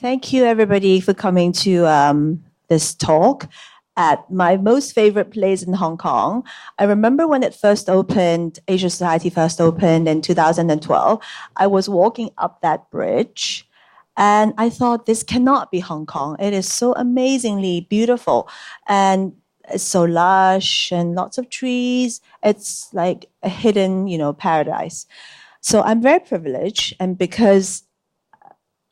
Thank you, everybody, for coming to this talk at my most favorite place in Hong Kong. I remember when it first opened, Asia Society first opened in 2012. I was walking up that bridge and I thought, this cannot be Hong Kong. It is so amazingly beautiful and it's so lush and lots of trees. It's like a hidden, paradise. So I'm very privileged, and because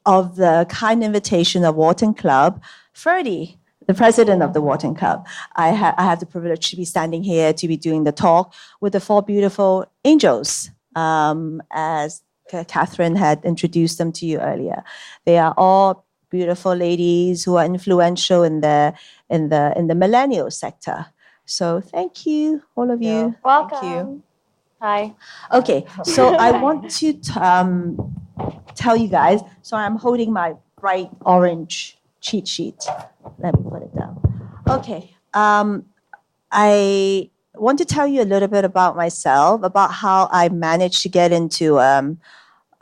of the kind invitation of Wharton Club, Ferdy, the president of the Wharton Club, I have the privilege to be standing here to be doing the talk with the four beautiful angels, as Catherine had introduced them to you earlier. They are all beautiful ladies who are influential in the millennial sector. So thank you, all of you. Welcome. Thank you. Hi. Okay, so I want to tell you guys. So I'm holding my bright orange cheat sheet. Let me put it down. Okay. I want to tell you a little bit about myself, about how I managed to get into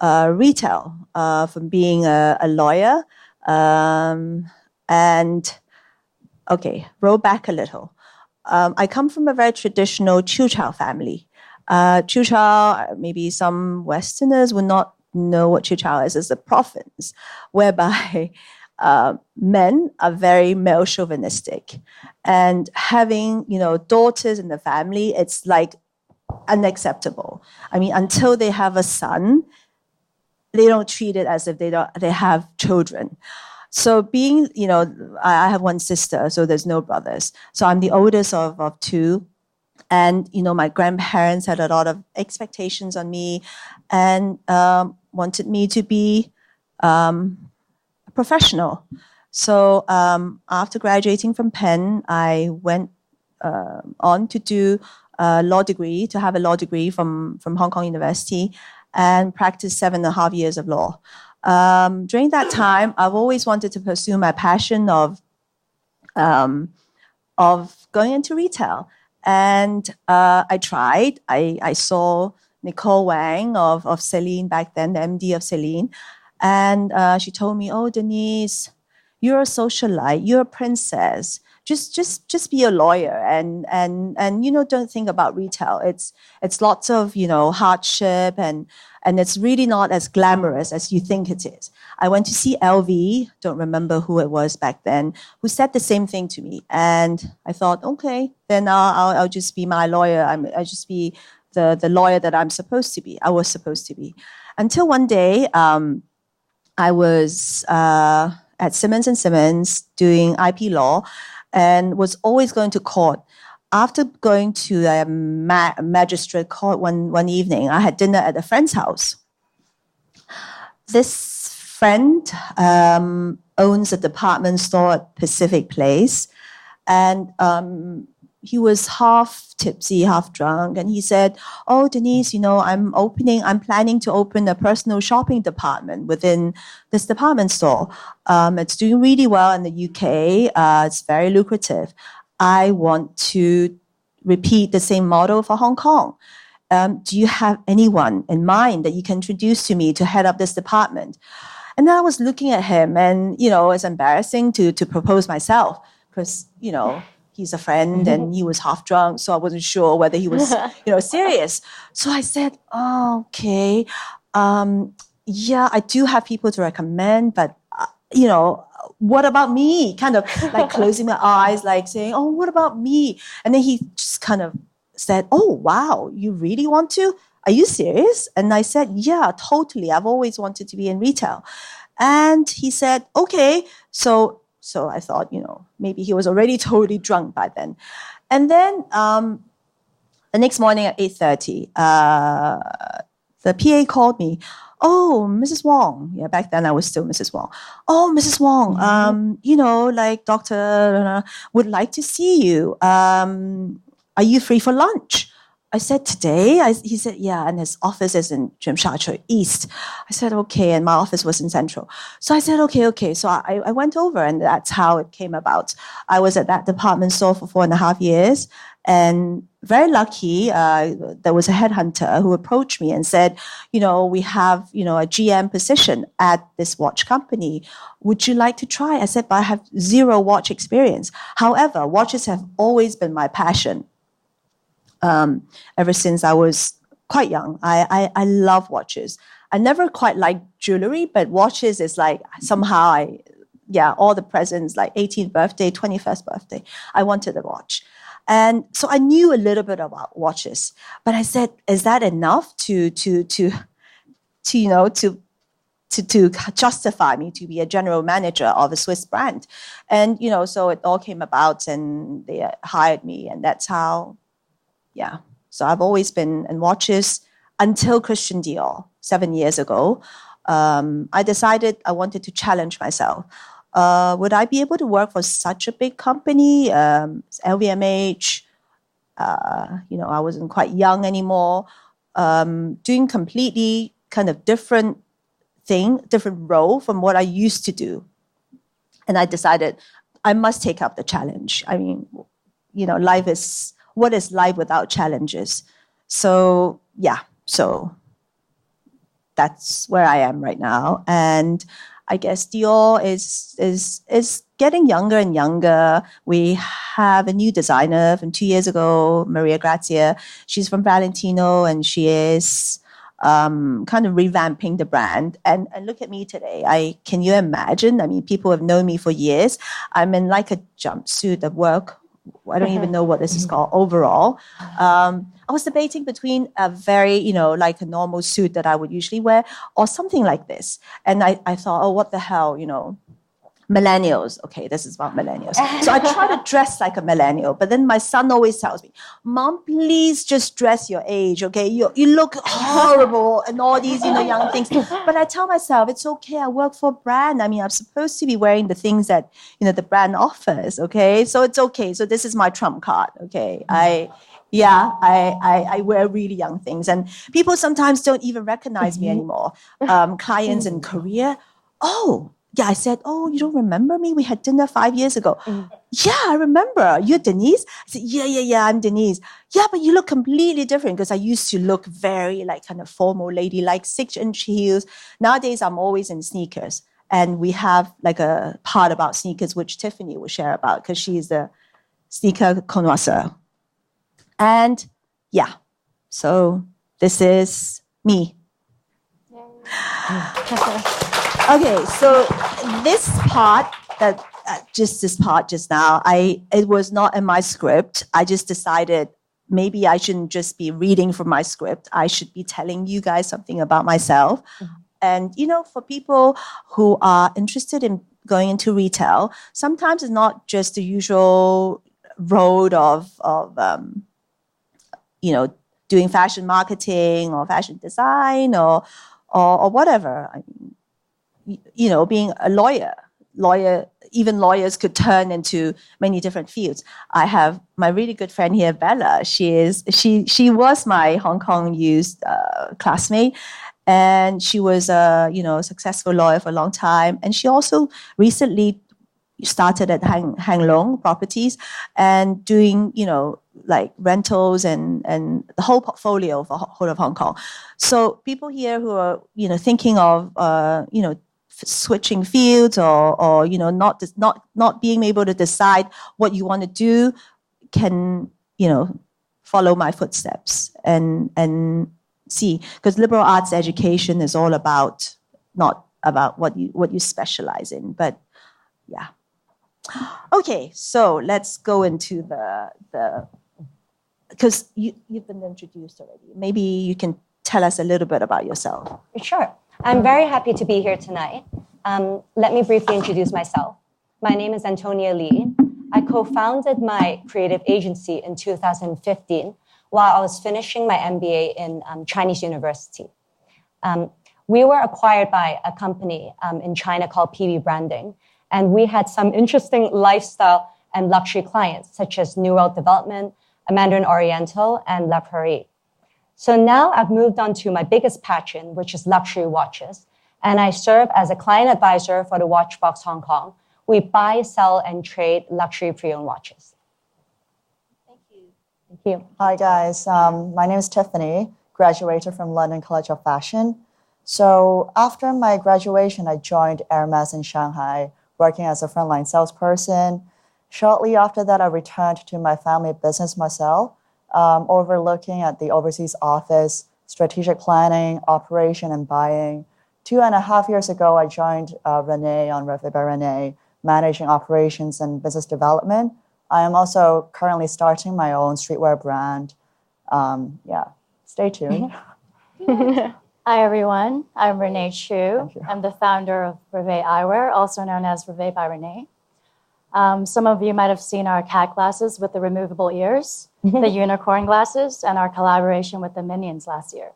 retail from being a lawyer. And okay, roll back a little. I come from a very traditional Chiu Chow family. Chiu Chow, maybe some Westerners would not know what Chiu Chow is. It's a province whereby men are very male chauvinistic, and having daughters in the family, it's like unacceptable. I mean, until they have a son, they don't treat it as if they have children. So being, I have one sister, so there's no brothers. So I'm the oldest of two. And, my grandparents had a lot of expectations on me and wanted me to be a professional. So after graduating from Penn, I went on to do a law degree, to have a law degree from Hong Kong University, and practiced 7.5 years of law. During that time, I've always wanted to pursue my passion of going into retail. And I tried. I saw Nicole Wang of Celine back then, the MD of Celine. And she told me, "Oh, Denise, you're a socialite. You're a princess. Just be a lawyer and don't think about retail. It's lots of hardship and it's really not as glamorous as you think it is." I went to see LV, don't remember who it was back then, who said the same thing to me, and I thought, okay, then I'll just be my lawyer. I'll just be the lawyer that I'm supposed to be. I was supposed to be, until one day I was at Simmons & Simmons doing IP law, and was always going to court. After going to a magistrate court one evening, I had dinner at a friend's house. This friend owns a department store at Pacific Place, and he was half tipsy, half drunk, and he said, "Oh, Denise, I'm planning to open a personal shopping department within this department store. It's doing really well in the UK. It's very lucrative. I want to repeat the same model for Hong Kong. Do you have anyone in mind that you can introduce to me to head up this department?" And then I was looking at him, and it's embarrassing to propose myself because he's a friend and he was half drunk, so I wasn't sure whether he was serious. So I said, "Oh, okay, yeah, I do have people to recommend, but what about me?" Kind of like closing my eyes, like saying, "Oh, what about me?" And then he just kind of said, "Oh, wow, you really want to? Are you serious?" And I said, "Yeah, totally. I've always wanted to be in retail." And he said, "Okay." So I thought, maybe he was already totally drunk by then. And then the next morning at 8:30, the PA called me. "Oh, Mrs. Wong." Yeah, back then I was still Mrs. Wong. "Oh, Mrs. Wong, like doctor would like to see you. Are you free for lunch?" I said, "Today?" He said, "Yeah, and his office is in Tsim Sha Tsui East." I said, "Okay," and my office was in Central. So I said, okay. So I went over, and that's how it came about. I was at that department store for 4.5 years, And very lucky, there was a headhunter who approached me and said, we have, a GM position at this watch company. Would you like to try? I said, but I have zero watch experience. However, watches have always been my passion. Ever since I was quite young, I love watches. I never quite liked jewelry, but watches is like somehow all the presents, like 18th birthday, 21st birthday, I wanted a watch. And so I knew a little bit about watches, but I said, is that enough to justify me to be a general manager of a Swiss brand? And, so it all came about and they hired me, and that's how, So I've always been in watches until Christian Dior 7 years ago. I decided I wanted to challenge myself. Would I be able to work for such a big company, LVMH? I wasn't quite young anymore, doing completely kind of different role from what I used to do. And I decided I must take up the challenge. I mean, what is life without challenges? So that's where I am right now. And I guess Dior is getting younger and younger. We have a new designer from 2 years ago, Maria Grazia. She's from Valentino, and she is kind of revamping the brand. And look at me today. Can you imagine? I mean, people have known me for years. I'm in like a jumpsuit at work. I don't even know what this is called, overall. I was debating between a very, like a normal suit that I would usually wear or something like this. And I thought, oh, what the hell, millennials. Okay, this is about millennials. So I try to dress like a millennial, but then my son always tells me, Mom, please just dress your age, okay? You look horrible and all these, young things. But I tell myself, it's okay, I work for a brand. I mean, I'm supposed to be wearing the things that, the brand offers, okay? So it's okay. So this is my trump card, okay? I wear really young things. And people sometimes don't even recognize me anymore. Clients in Korea, I said, oh, you don't remember me? We had dinner 5 years ago. Yeah, I remember. You're Denise? I said, yeah, I'm Denise. Yeah, but you look completely different, because I used to look very like kind of formal lady, like 6-inch heels. Nowadays, I'm always in sneakers. And we have like a part about sneakers, which Tiffany will share about, because she's a sneaker connoisseur. And so this is me. Okay, so this part, just now, it was not in my script. I just decided maybe I shouldn't just be reading from my script. I should be telling you guys something about myself. And, for people who are interested in going into retail, sometimes it's not just the usual road of doing fashion marketing or fashion design or whatever. I mean, being a lawyer, even lawyers could turn into many different fields. I have my really good friend here, Bella. She was my Hong Kong youth classmate, and she was a successful lawyer for a long time. And she also recently started at Hang Lung Properties and doing like rentals and the whole portfolio for whole of Hong Kong. So people here who are thinking of switching fields or not being able to decide what you want to do can follow my footsteps and see, because liberal arts education is all about not about what you specialize in, but yeah. Okay, so let's go into the because you've been introduced already. Maybe you can tell us a little bit about yourself. Sure. I'm very happy to be here tonight. Let me briefly introduce myself. My name is Antonia Lee. I co-founded my creative agency in 2015 while I was finishing my MBA in Chinese University. We were acquired by a company in China called PB Branding, and we had some interesting lifestyle and luxury clients, such as New World Development, Mandarin Oriental, and La Prairie. So now I've moved on to my biggest passion, which is luxury watches. And I serve as a client advisor for the Watchbox Hong Kong. We buy, sell, and trade luxury pre-owned watches. Thank you. Thank you. Hi, guys. My name is Tiffany, graduated from London College of Fashion. So after my graduation, I joined Hermes in Shanghai, working as a frontline salesperson. Shortly after that, I returned to my family business myself, overlooking at the overseas office, strategic planning, operation, and buying. 2.5 years ago, I joined Renee on Reveille by Renee, managing operations and business development. I am also currently starting my own streetwear brand. Stay tuned. Hi, everyone. I'm Renee Chu. I'm the founder of Reveille Eyewear, also known as Reveille by Renee. Some of you might have seen our cat glasses with the removable ears, the unicorn glasses, and our collaboration with the Minions last year.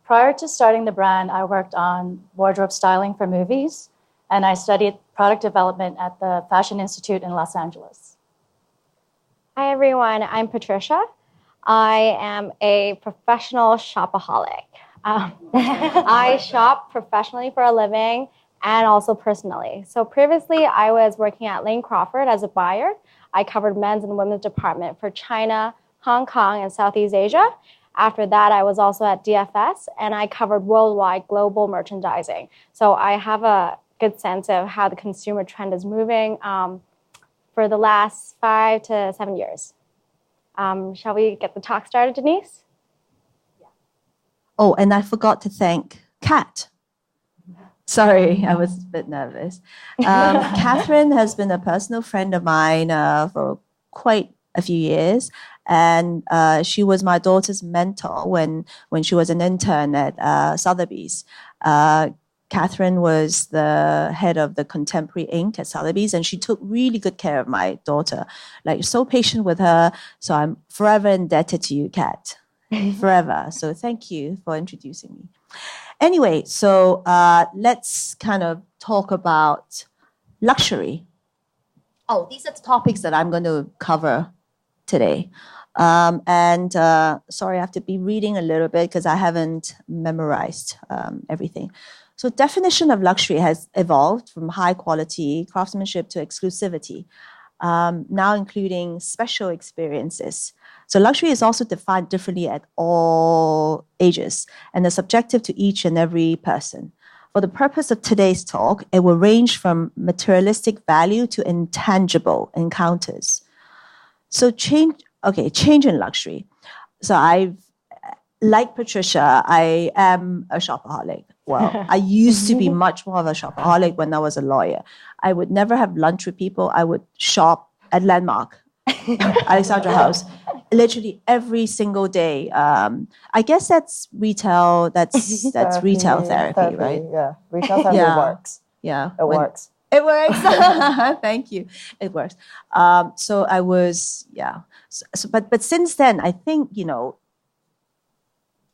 Prior to starting the brand, I worked on wardrobe styling for movies, and I studied product development at the Fashion Institute in Los Angeles. Hi, everyone. I'm Patricia. I am a professional shopaholic. I shop professionally for a living and also personally. So previously, I was working at Lane Crawford as a buyer. I covered men's and women's department for China, Hong Kong, and Southeast Asia. After that, I was also at DFS, and I covered worldwide global merchandising. So I have a good sense of how the consumer trend is moving for the last 5 to 7 years. Shall we get the talk started, Denise? Yeah. Oh, and I forgot to thank Kat. Sorry, I was a bit nervous. Catherine has been a personal friend of mine for quite a few years, and she was my daughter's mentor when she was an intern at Sotheby's. Catherine was the head of the Contemporary Inc. at Sotheby's, and she took really good care of my daughter, like so patient with her. So I'm forever indebted to you, Kat, forever. So thank you for introducing me. Anyway, so let's kind of talk about luxury. Oh, these are the topics that I'm going to cover today. Sorry, I have to be reading a little bit because I haven't memorized everything. So definition of luxury has evolved from high quality craftsmanship to exclusivity, now including special experiences. So luxury is also defined differently at all ages and is subjective to each and every person. For the purpose of today's talk, it will range from materialistic value to intangible encounters. So change in luxury. So like Patricia, I am a shopaholic. Well, I used to be much more of a shopaholic when I was a lawyer. I would never have lunch with people. I would shop at Landmark, Alexandra House, literally every single day. I guess that's retail. That's retail therapy, right? Yeah, retail therapy works. Yeah, it works. It works. Thank you. It works. So I was, but since then, I think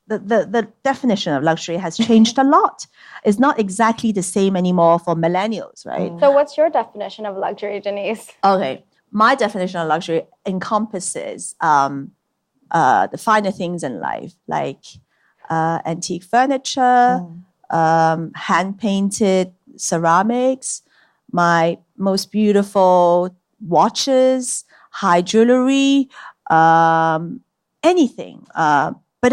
the definition of luxury has changed a lot. It's not exactly the same anymore for millennials, right? So what's your definition of luxury, Denise? Okay. My definition of luxury encompasses the finer things in life, like antique furniture, hand-painted ceramics, my most beautiful watches, high jewelry, anything. But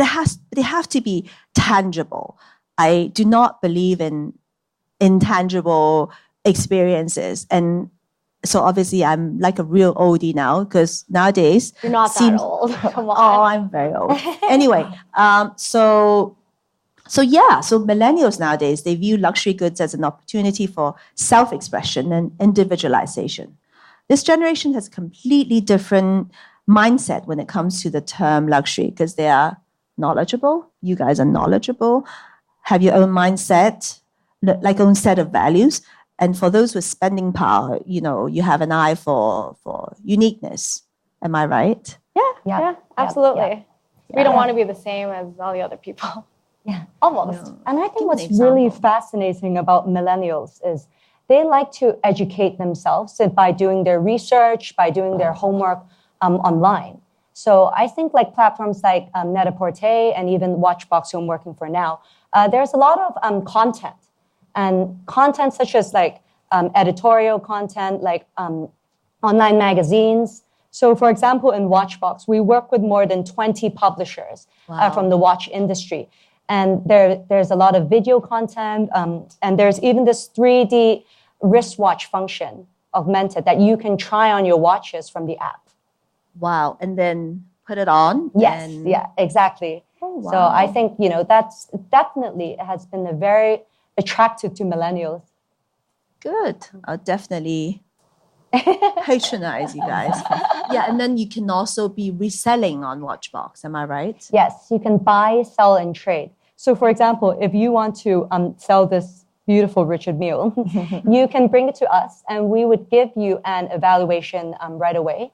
they have to be tangible. I do not believe in intangible experiences. And so obviously I'm like a real oldie now because nowadays... You're not that old. Come on. Oh, I'm very old. Anyway, so millennials nowadays, they view luxury goods as an opportunity for self-expression and individualization. This generation has a completely different mindset when it comes to the term luxury because they are knowledgeable. You guys are knowledgeable, have your own mindset, like own set of values. And for those with spending power, you have an eye for uniqueness. Am I right? Yeah, absolutely. Yeah. We don't want to be the same as all the other people. Yeah, almost. No. And I think what's really fascinating about millennials is they like to educate themselves by doing their research, by doing their homework online. So I think like platforms like Net-a-Porter and even Watchbox, who I'm working for now, there's a lot of content. And content such as like editorial content, like online magazines, So, for example, in Watchbox, we work with more than 20 publishers from the watch industry. And there's a lot of video content, and there's even this 3D wristwatch function augmented that you can try on your watches from the app. Wow. And then put it on? Yes, yeah, exactly. Oh, wow. So I think, that's definitely has been a very attractive to millennials. Good. I'll definitely patronize you guys. Yeah, and then you can also be reselling on Watchbox, am I right? Yes, you can buy, sell, and trade. So, for example, if you want to sell this beautiful Richard Mille, you can bring it to us, and we would give you an evaluation right away.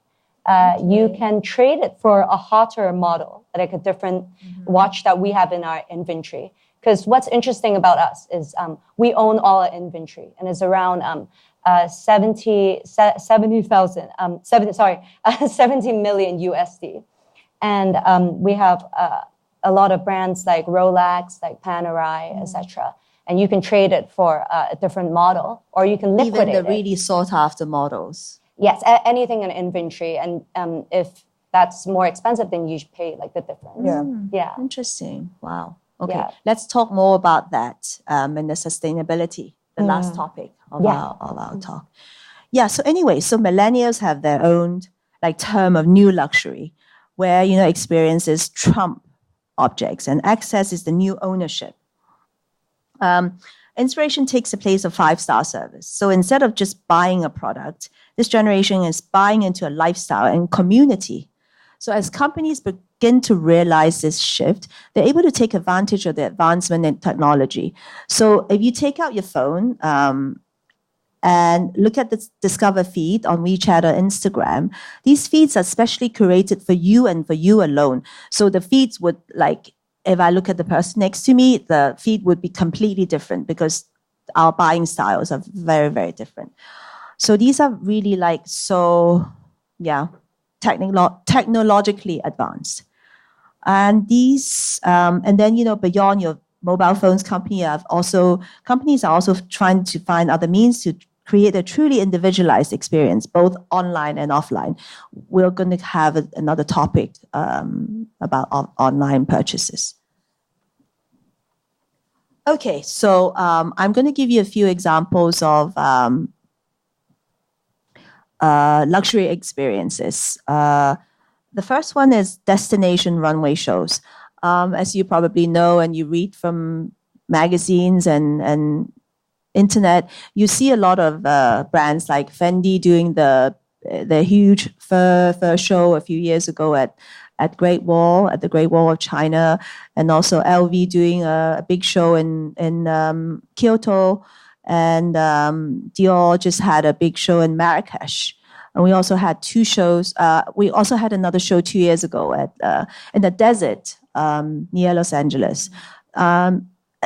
You can trade it for a hotter model, like a different watch that we have in our inventory. Because what's interesting about us is we own all our inventory, and it's around 70 million USD. And we have a lot of brands like Rolex, like Panerai, etc. And you can trade it for a different model, or you can liquidate Even the really sought after models. Yes, anything in inventory. And if that's more expensive, then you should pay like the difference. Yeah. Interesting. Wow. Okay. Yeah. Let's talk more about that and the sustainability, the last topic of our talk. Yeah. So anyway, so millennials have their own term of new luxury, where experiences trump objects and access is the new ownership. Inspiration takes the place of 5-star service. So instead of just buying a product, this generation is buying into a lifestyle and community. So as companies begin to realize this shift, they're able to take advantage of the advancement in technology. So if you take out your phone and look at the Discover feed on WeChat or Instagram, these feeds are specially curated for you and for you alone. So the feeds would if I look at the person next to me, the feed would be completely different because our buying styles are very, very different. So these are really technologically advanced. And these, and then, beyond your mobile phones, companies are also trying to find other means to create a truly individualized experience, both online and offline. We're going to have another topic about online purchases. Okay, so I'm going to give you a few examples of luxury experiences. The first one is destination runway shows. As you probably know and you read from magazines and internet, you see a lot of brands like Fendi doing the huge fur show a few years ago at the Great Wall of China, and also LV doing a big show in Kyoto, and Dior just had a big show in Marrakesh. And we also had 2 shows. We also had another show 2 years ago in the desert near Los Angeles.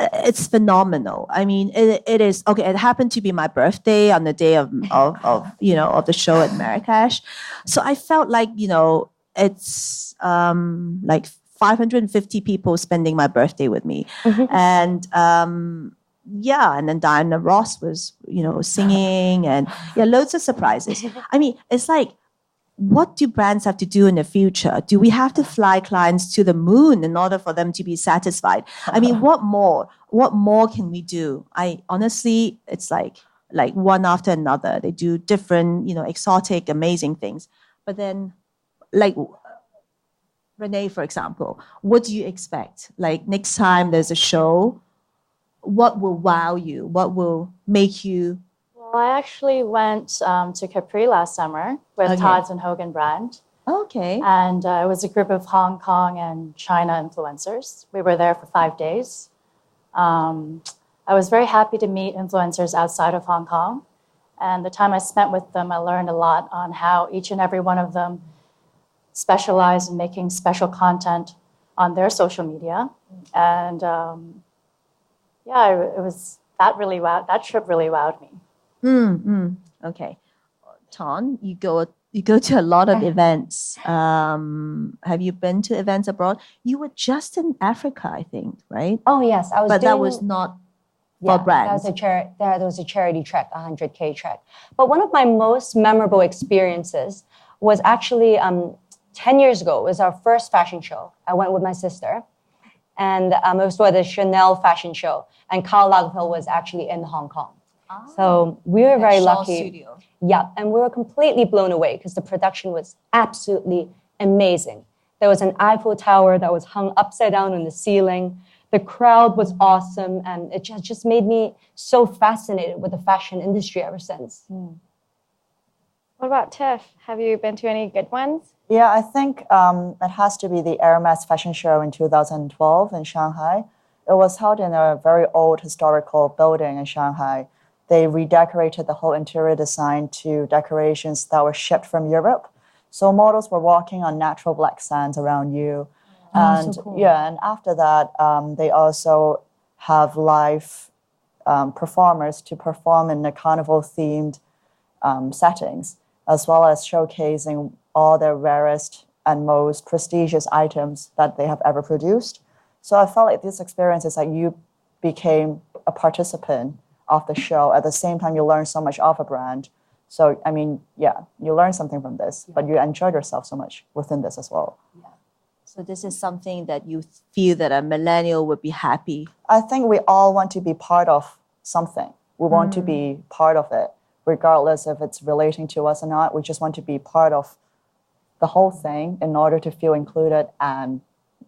It's phenomenal. I mean, it is okay. It happened to be my birthday on the day of the show at Marrakesh, so I felt like it's 550 people spending my birthday with me, and and then Diana Ross was singing, and loads of surprises. I mean, it's like, what do brands have to do in the future? Do we have to fly clients to the moon in order for them to be satisfied? I mean, what more? What more can we do? Honestly, it's like one after another. They do different, exotic, amazing things. But then, Renee, for example, what do you expect? Next time there's a show, what will wow you? What will make you... Well, I actually went to Capri last summer with Tod's and Hogan brand. Okay. And it was a group of Hong Kong and China influencers. We were there for 5 days. I was very happy to meet influencers outside of Hong Kong. And the time I spent with them, I learned a lot on how each and every one of them specialize in making special content on their social media. And it was that trip really wowed me. Okay. Ton, you go to a lot of events. Have you been to events abroad? You were just in Africa, I think, right? Oh, yes. That was not for brands. That was a charity trek, 100K trek. But one of my most memorable experiences was actually 10 years ago. It was our first fashion show. I went with my sister. And it was for the Chanel fashion show. And Karl Lagerfeld was actually in Hong Kong. So we were very lucky. Studio. Yeah, and we were completely blown away because the production was absolutely amazing. There was an Eiffel Tower that was hung upside down on the ceiling. The crowd was awesome, and it just made me so fascinated with the fashion industry ever since. What about Tiff? Have you been to any good ones? Yeah, I think it has to be the Hermes fashion show in 2012 in Shanghai. It was held in a very old historical building in Shanghai. They redecorated the whole interior design to decorations that were shipped from Europe. So models were walking on natural black sands around you. And so cool. yeah, and after that, they also have live performers to perform in the carnival-themed settings, as well as showcasing all their rarest and most prestigious items that they have ever produced. So I felt like this experience is like you became a participant of the show. At the same time, you learn so much of a brand. So, I mean, yeah, you learn something from this, but you enjoyed yourself so much within this as well. Yeah. So this is something that you feel that a millennial would be happy. I think we all want to be part of something. We want to be part of it, regardless if it's relating to us or not. We just want to be part of the whole thing in order to feel included and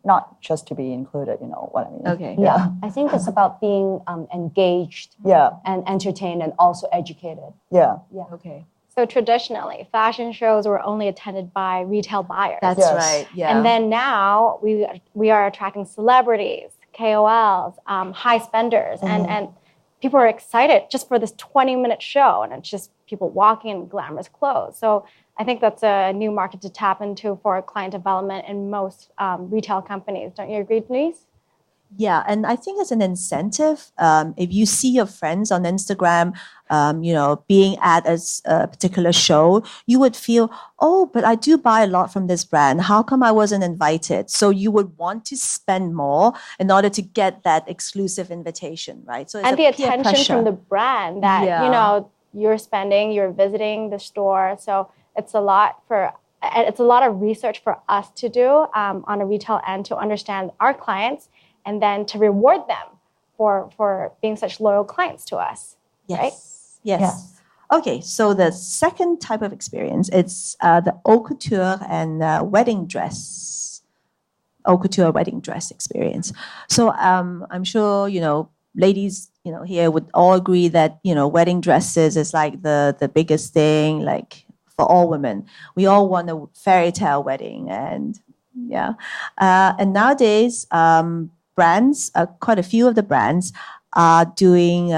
not just to be included, you know what I mean? Okay. Yeah. I think it's about being engaged Yeah. and entertained and also educated. Yeah. Yeah. Okay. So traditionally, fashion shows were only attended by retail buyers. That's Yes. right. Yeah. And then now we are attracting celebrities, KOLs, high spenders, and people are excited just for this 20-minute show, and it's just people walking in glamorous clothes. So I think that's a new market to tap into for client development in most retail companies. Don't you agree, Denise? Yeah, and I think it's an incentive. If you see your friends on Instagram, being at a particular show, you would feel, oh, but I do buy a lot from this brand. How come I wasn't invited? So you would want to spend more in order to get that exclusive invitation, right? So it's And a the peer attention pressure. from the brand that, Yeah. you're spending, you're visiting the store. So it's a lot of research for us to do on a retail end to understand our clients and then to reward them for being such loyal clients to us. Yes. Right? Yes. Yeah. Okay, so the second type of experience, it's the haute couture and wedding dress, haute couture wedding dress experience. So I'm sure, ladies, here would all agree that, wedding dresses is like the biggest thing, like for all women. We all want a fairy tale wedding, and yeah. And nowadays, brands, quite a few of the brands are doing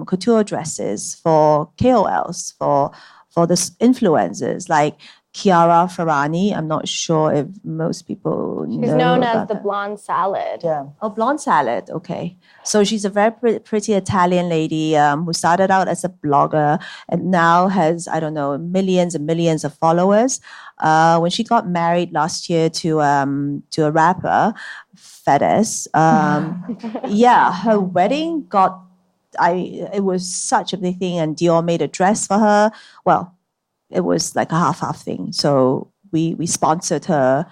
couture dresses for KOLs, for the influencers like Chiara Ferragni. I'm not sure if most people know. She's known as about the that. blonde salad. Yeah. Oh, blonde salad. Okay. So she's a very pretty Italian lady who started out as a blogger and now has, I don't know, millions and millions of followers. When she got married last year to a rapper, Fedez, her wedding it was such a big thing, and Dior made a dress for her. Well, it was like a half thing. So we sponsored her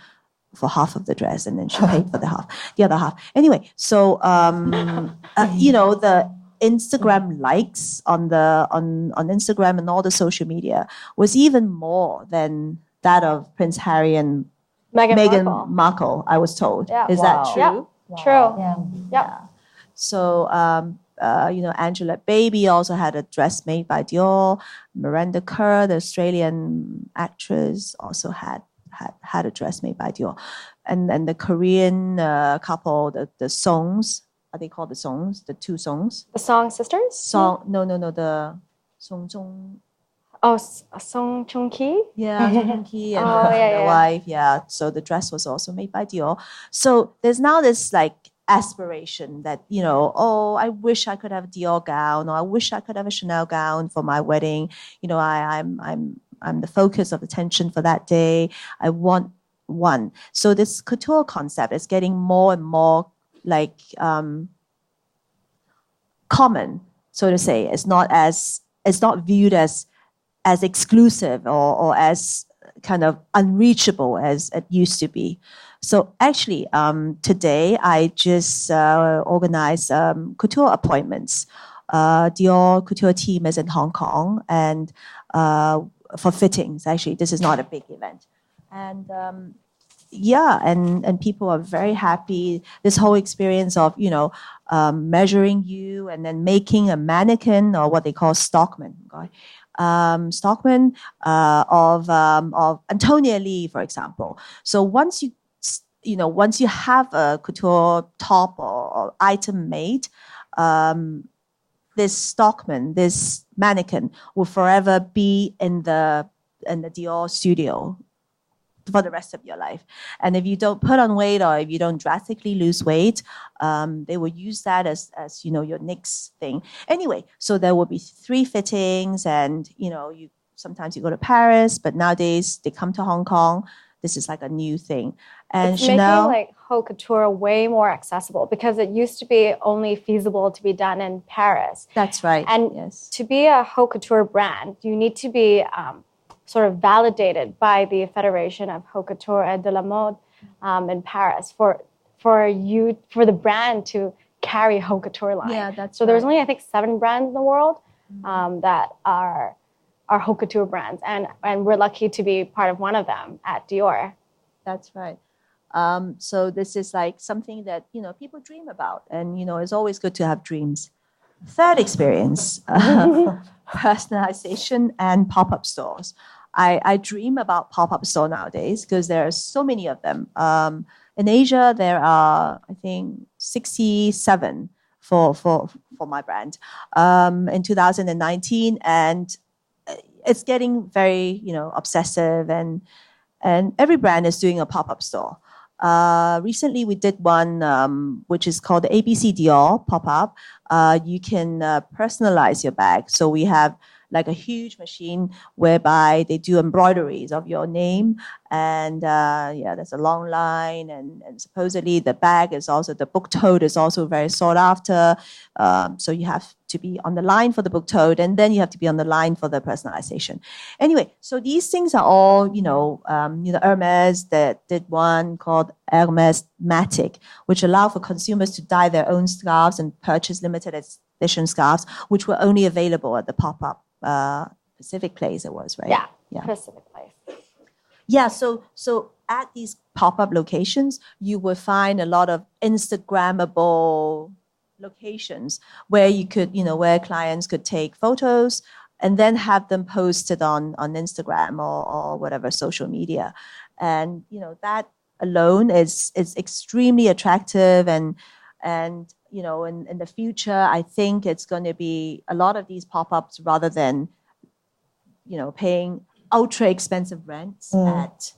for half of the dress, and then she paid for the other half. Anyway, so the Instagram likes on Instagram and all the social media was even more than that of Prince Harry and Meghan Markle, I was told. Yeah. Is Wow. that true? Yep. True. Yeah. Yep. So, Angela Baby also had a dress made by Dior. Miranda Kerr, the Australian actress, also had a dress made by Dior. And then the Korean couple, the Songs, are they called the Songs? The two Songs? The Song Sisters? The Song Jong. Oh, Song Chung Ki? Yeah, Song Ki and Oh, yeah, the yeah. wife. Yeah, so the dress was also made by Dior. So there's now this like aspiration that, I wish I could have a Dior gown, or I wish I could have a Chanel gown for my wedding. I'm the focus of attention for that day. I want one. So this couture concept is getting more and more like common, so to say. It's not viewed as exclusive or as kind of unreachable as it used to be. So actually, today I just organized couture appointments. Dior couture team is in Hong Kong, and for fittings. Actually, this is not a big event, and and people are very happy. This whole experience of measuring you and then making a mannequin, or what they call stockman. Stockman of Antonia Lee, for example. So once you have a couture top or item made, this stockman, this mannequin, will forever be in the Dior studio for the rest of your life. And if you don't put on weight, or if you don't drastically lose weight, they will use that as your next thing. Anyway, so there will be 3 fittings, and sometimes you go to Paris, but nowadays they come to Hong Kong. This is like a new thing. And it's Chanel, making haute couture way more accessible, because it used to be only feasible to be done in Paris. That's right. And yes. to be a haute couture brand, you need to be sort of validated by the Federation of Haute Couture et de la Mode in Paris for the brand to carry haute couture line. Yeah, that's so. Right. There's only, I think, 7 brands in the world that are haute couture brands, and we're lucky to be part of one of them at Dior. That's right. So this is like something that people dream about, and it's always good to have dreams. Third experience, personalization and pop-up stores. I dream about pop-up store nowadays because there are so many of them. In Asia, there are, I think, 67 for my brand in 2019, and it's getting very obsessive, and every brand is doing a pop-up store. Recently, we did one which is called the ABC Dior pop-up. You can personalize your bag. So we have like a huge machine whereby they do embroideries of your name, and there's a long line, and supposedly the bag is also, the book tote is also very sought after. So you have to be on the line for the book tote, and then you have to be on the line for the personalization. Anyway, so these things are all, Hermes that did one called Hermes Matic, which allow for consumers to dye their own scarves and purchase limited edition scarves, which were only available at the pop-up Pacific Place. It was, right? Yeah. Pacific Place. Yeah, so at these pop-up locations, you will find a lot of Instagrammable locations where you could, where clients could take photos and then have them posted on Instagram or whatever social media. And, that alone is extremely attractive, and in the future, I think it's going to be a lot of these pop-ups, rather than, paying ultra expensive rents at,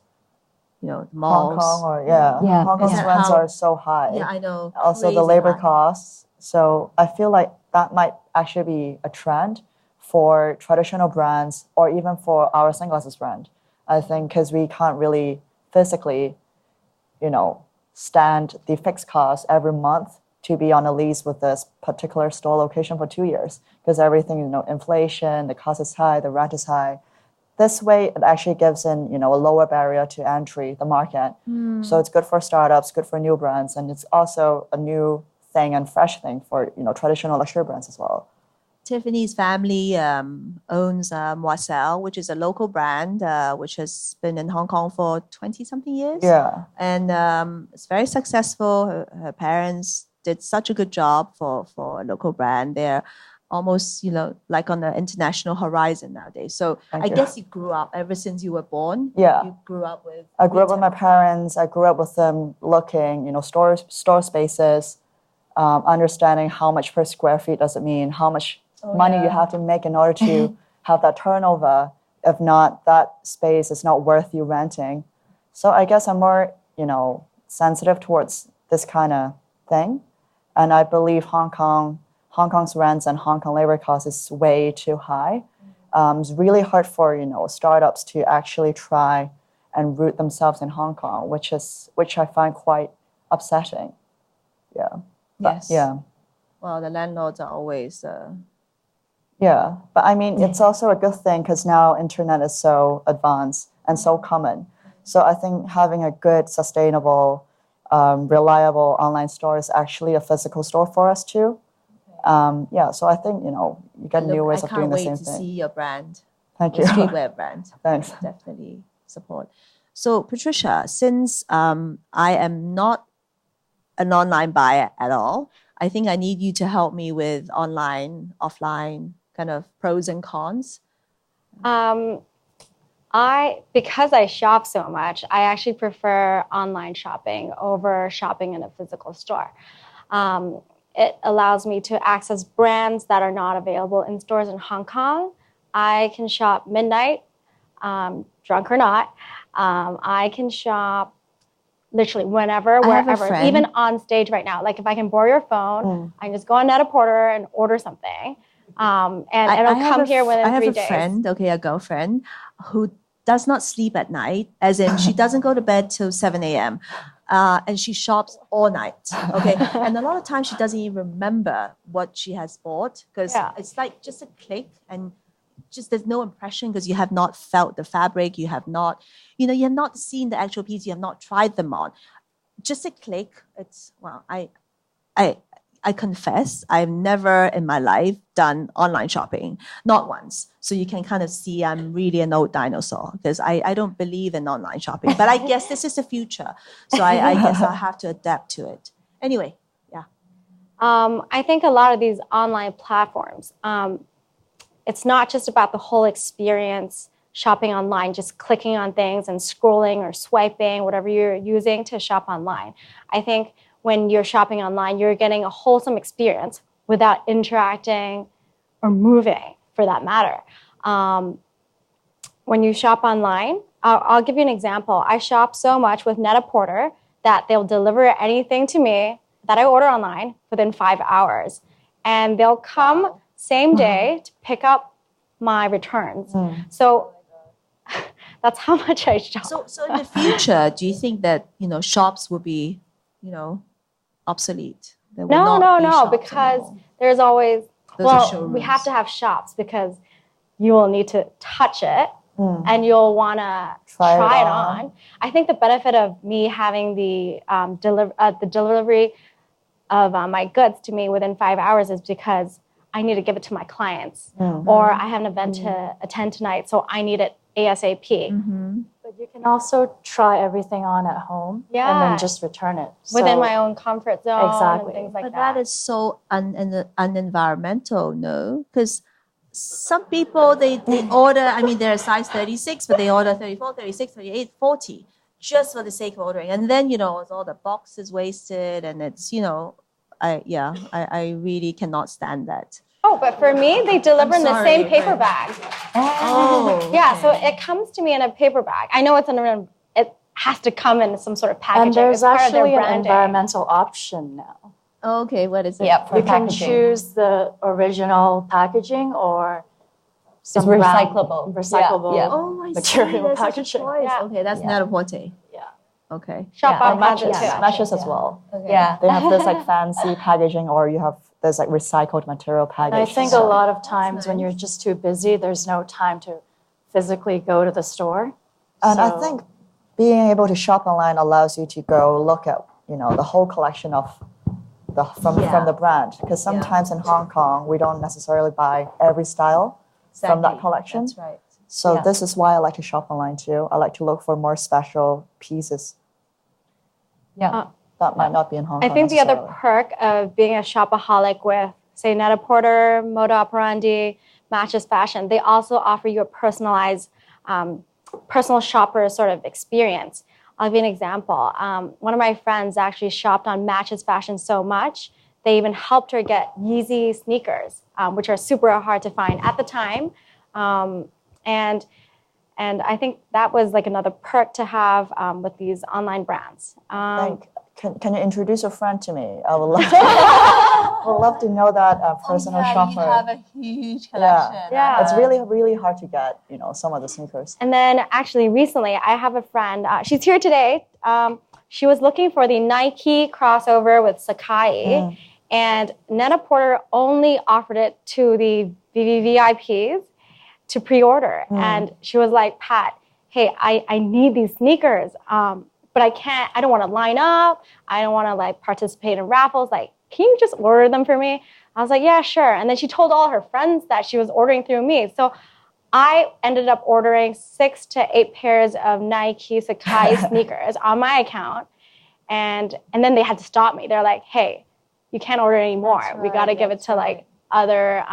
the malls. Hong Kong, Hong Kong's rents are so high. Yeah, I know. Also, the labor costs. So I feel like that might actually be a trend for traditional brands, or even for our sunglasses brand. I think because we can't really physically, stand the fixed costs every month to be on a lease with this particular store location for 2 years, because everything, inflation, the cost is high, the rent is high. This way, it actually gives in, a lower barrier to entry, the market. So it's good for startups, good for new brands, and it's also a new thing and fresh thing for, traditional luxury brands as well. Tiffany's family owns Moiselle, which is a local brand which has been in Hong Kong for 20-something years. Yeah. And it's very successful. Her parents did such a good job for a local brand. They're almost, like on the international horizon nowadays. So I guess you grew up, ever since you were born, you grew up with... I grew up with my parents. I grew up with them looking, store spaces, understanding how much per square feet does it mean, how much money you have to make in order to have that turnover. If not, that space is not worth you renting. So I guess I'm more, sensitive towards this kind of thing. And I believe Hong Kong's rents and Hong Kong labor costs is way too high. It's really hard for, startups to actually try and root themselves in Hong Kong, which I find quite upsetting. Yeah. Yes. Yeah. Well, the landlords are always... Yeah, but I mean, it's also a good thing because now internet is so advanced. and so common. So I think having a good, sustainable, reliable online store is actually a physical store for us too. So I think, you get new ways of doing the same thing. I can't wait to see your brand. Thank you. Your streetwear brand. Thanks. Definitely support. So Patricia, since I am not an online buyer at all, I think I need you to help me with online, offline kind of pros and cons. Because I shop so much, I actually prefer online shopping over shopping in a physical store. It allows me to access brands that are not available in stores in Hong Kong. I can shop midnight, drunk or not. I can shop literally whenever, wherever, even on stage right now. Like if I can borrow your phone, I can just go on Net-a-Porter and order something. And it'll come here within 3 days. I have a girlfriend, who does not sleep at night, as in she doesn't go to bed till 7 a.m. And she shops all night, okay? And a lot of times she doesn't even remember what she has bought because it's like just a click and just there's no impression because you have not felt the fabric, you have not seen the actual piece, you have not tried them on. Just a click, I confess, I've never in my life done online shopping, not once. So you can kind of see I'm really an old dinosaur because I don't believe in online shopping. But I guess this is the future. So I guess I'll have to adapt to it. Anyway, yeah. I think a lot of these online platforms, it's not just about the whole experience shopping online, just clicking on things and scrolling or swiping, whatever you're using to shop online. I think when you're shopping online, you're getting a wholesome experience without interacting or moving, for that matter. When you shop online, I'll give you an example. I shop so much with Net-a-Porter that they'll deliver anything to me that I order online within 5 hours. And they'll come same day to pick up my returns. So that's how much I shop. So in the future, do you think that, shops will be, obsolete? No, because there's always, we have to have shops because you will need to touch it and you'll want to try it on. I think the benefit of me having the delivery of my goods to me within 5 hours is because I need to give it to my clients or I have an event to attend tonight, so I need it ASAP. But you can also try everything on at home and then just return it. Within my own comfort zone. Exactly. And things like but that is so unenvironmental, no? Because some people, they order, they're a size 36, but they order 34, 36, 38, 40 just for the sake of ordering. And then, it's all the boxes wasted and it's, I really cannot stand that. Oh, but for me, they deliver in the same paper bag. Oh. Yeah, so it comes to me in a paper bag. I know it has to come in some sort of packaging. And there's actually an environmental option now. Okay, what is it? Yep, you can choose the original packaging or some recyclable material packaging. Yeah. Okay, that's Net-a-Porter. Yeah. Okay. Shop on matches as well. Okay. Yeah, they have this fancy packaging, or you have this recycled material packaging. I think a lot of times when you're just too busy, there's no time to physically go to the store. And I think being able to shop online allows you to go look at the whole collection from the brand, because sometimes in Hong Kong we don't necessarily buy every style from that collection. That's right. So this is why I like to shop online too. I like to look for more special pieces. Yeah. That might not be in Hong Kong. I think the other perk of being a shopaholic with, say, Net-a-Porter, Moda Operandi, Matches Fashion, they also offer you a personalized, personal shopper sort of experience. I'll give you an example. One of my friends actually shopped on Matches Fashion so much, they even helped her get Yeezy sneakers, which are super hard to find at the time. And I think that was like another perk to have with these online brands. Can you introduce your friend to me? I would love to know that personal shopper. You have a huge collection. Yeah. It's really, really hard to get, some of the sneakers. And then actually recently, I have a friend, she's here today. She was looking for the Nike crossover with Sacai, and Net-a-Porter only offered it to the VVVIPs to pre-order. And she was like, Pat, hey, I need these sneakers, but I don't want to line up. I don't want to like participate in raffles. Like, can you just order them for me? I was like, yeah, sure. And then she told all her friends that she was ordering through me. So I ended up ordering 6 to 8 pairs of Nike Sakai sneakers on my account. And then they had to stop me. They're like, hey, you can't order anymore. We got to give it to like other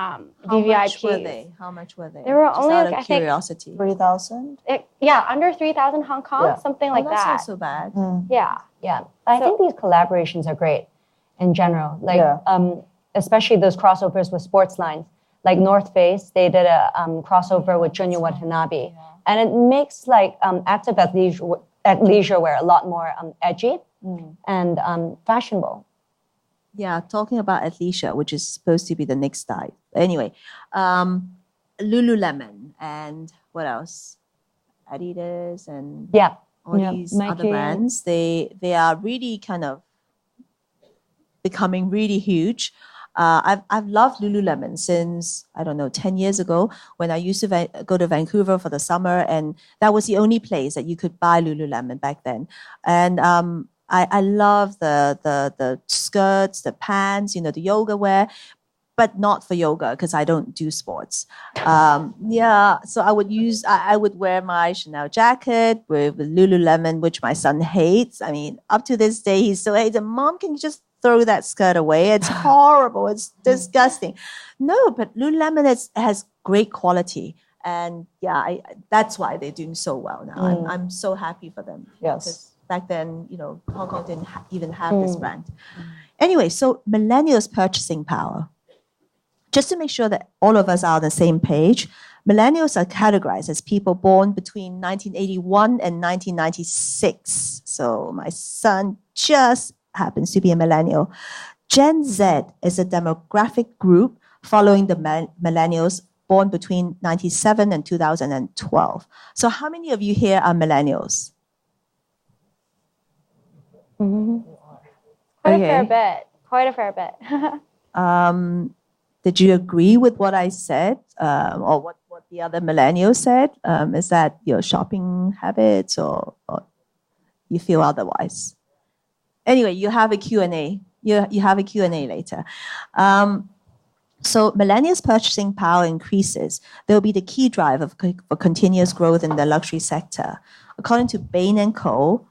VVIPs. How much were they? They were Just only out like, of I think, curiosity. 3,000? under 3,000 Hong Kong, something like that's that. not so bad. Yeah. Yeah, I think these collaborations are great in general. Like, especially those crossovers with sports lines. Like North Face, they did a crossover with Junya Watanabe. And it makes like active athleisure wear a lot more edgy and fashionable. Yeah, talking about athleisure, which is supposed to be the next style. Anyway, Lululemon and what else? Adidas and all these Nike other brands. They are really kind of becoming really huge. I've loved Lululemon since, I don't know, 10 years ago when I used to go to Vancouver for the summer, and that was the only place that you could buy Lululemon back then. And I love the skirts, the pants, the yoga wear, but not for yoga because I don't do sports. So I would wear my Chanel jacket with Lululemon, which my son hates. I mean, up to this day, he still hates it. Mom, can you just throw that skirt away? It's horrible. It's disgusting. No, but Lululemon has great quality. And that's why they're doing so well now. I'm so happy for them. Yes. Because back then, Hong Kong didn't even have this brand. Anyway, so millennials' purchasing power. Just to make sure that all of us are on the same page, millennials are categorized as people born between 1981 and 1996. So my son just happens to be a millennial. Gen Z is a demographic group following the millennials born between 97 and 2012. So how many of you here are millennials? Quite a fair bit. Did you agree with what I said or what the other millennials said? Is that your shopping habits or you feel otherwise? Anyway, you have a Q&A. You have a Q&A later. So millennials' purchasing power increases. They will be the key driver for continuous growth in the luxury sector. According to Bain & Co.,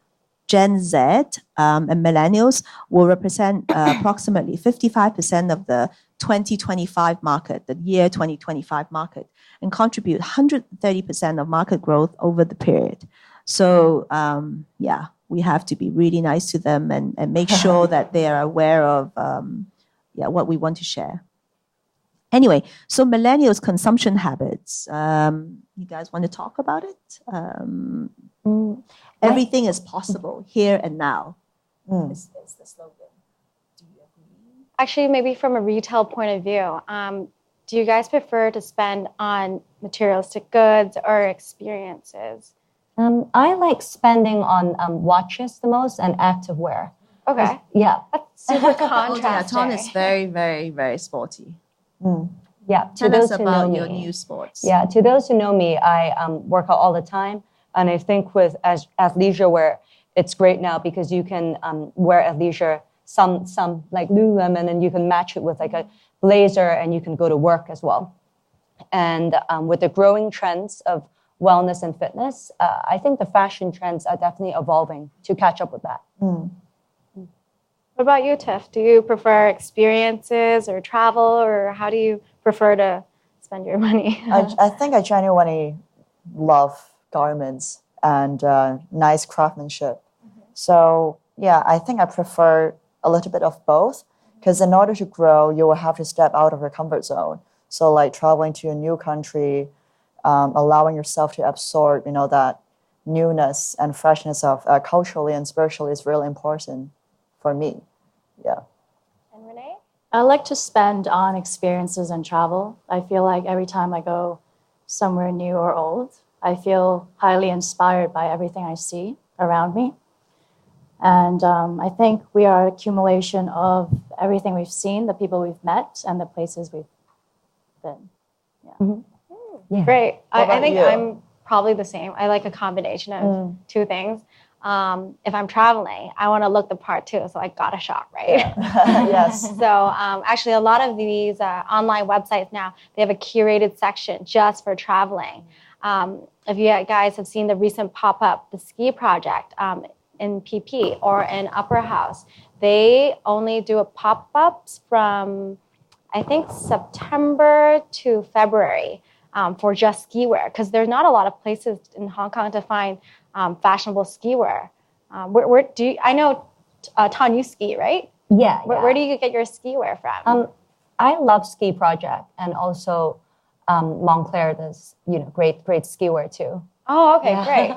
Gen Z and millennials will represent approximately 55% of the 2025 market, the year 2025 market, and contribute 130% of market growth over the period. So, we have to be really nice to them and make sure that they are aware of what we want to share. Anyway, so millennials' consumption habits. You guys want to talk about it? Everything is possible here and now. Is the slogan. Do you agree? Actually, maybe from a retail point of view, do you guys prefer to spend on materialistic goods or experiences? I like spending on watches the most and activewear. Okay. Yeah. That's super contrasting. Tom is very, very, very sporty. Yeah. Tell us about your new sports. Yeah. To those who know me, I work out all the time. And I think with athleisure wear, it's great now because you can wear athleisure, some like Lululemon, and you can match it with like a blazer and you can go to work as well. And with the growing trends of wellness and fitness, I think the fashion trends are definitely evolving to catch up with that. What about you, Tiff? Do you prefer experiences or travel, or how do you prefer to spend your money? I think I genuinely love garments and nice craftsmanship. So, I think I prefer a little bit of both because in order to grow, you will have to step out of your comfort zone. So, like traveling to a new country, allowing yourself to absorb, that newness and freshness of culturally and spiritually is really important for me. Yeah. And Renee? I like to spend on experiences and travel. I feel like every time I go somewhere new or old, I feel highly inspired by everything I see around me. And I think we are an accumulation of everything we've seen, the people we've met, and the places we've been. Yeah. Yeah. Great. I think you? I'm probably the same. I like a combination of two things. If I'm traveling, I want to look the part too, so I gotta shop, right? Yes. So actually, a lot of these online websites now, they have a curated section just for traveling. If you guys have seen the recent pop-up, the ski project in PP or in Upper House, they only do a pop-ups from, I think, September to February for just ski wear, because there's not a lot of places in Hong Kong to find fashionable ski wear. Where do you, I know, Tan, you ski, right? Yeah. Where do you get your ski wear from? I love Ski Project, and also Montclair does, great ski wear too. Oh, okay, great.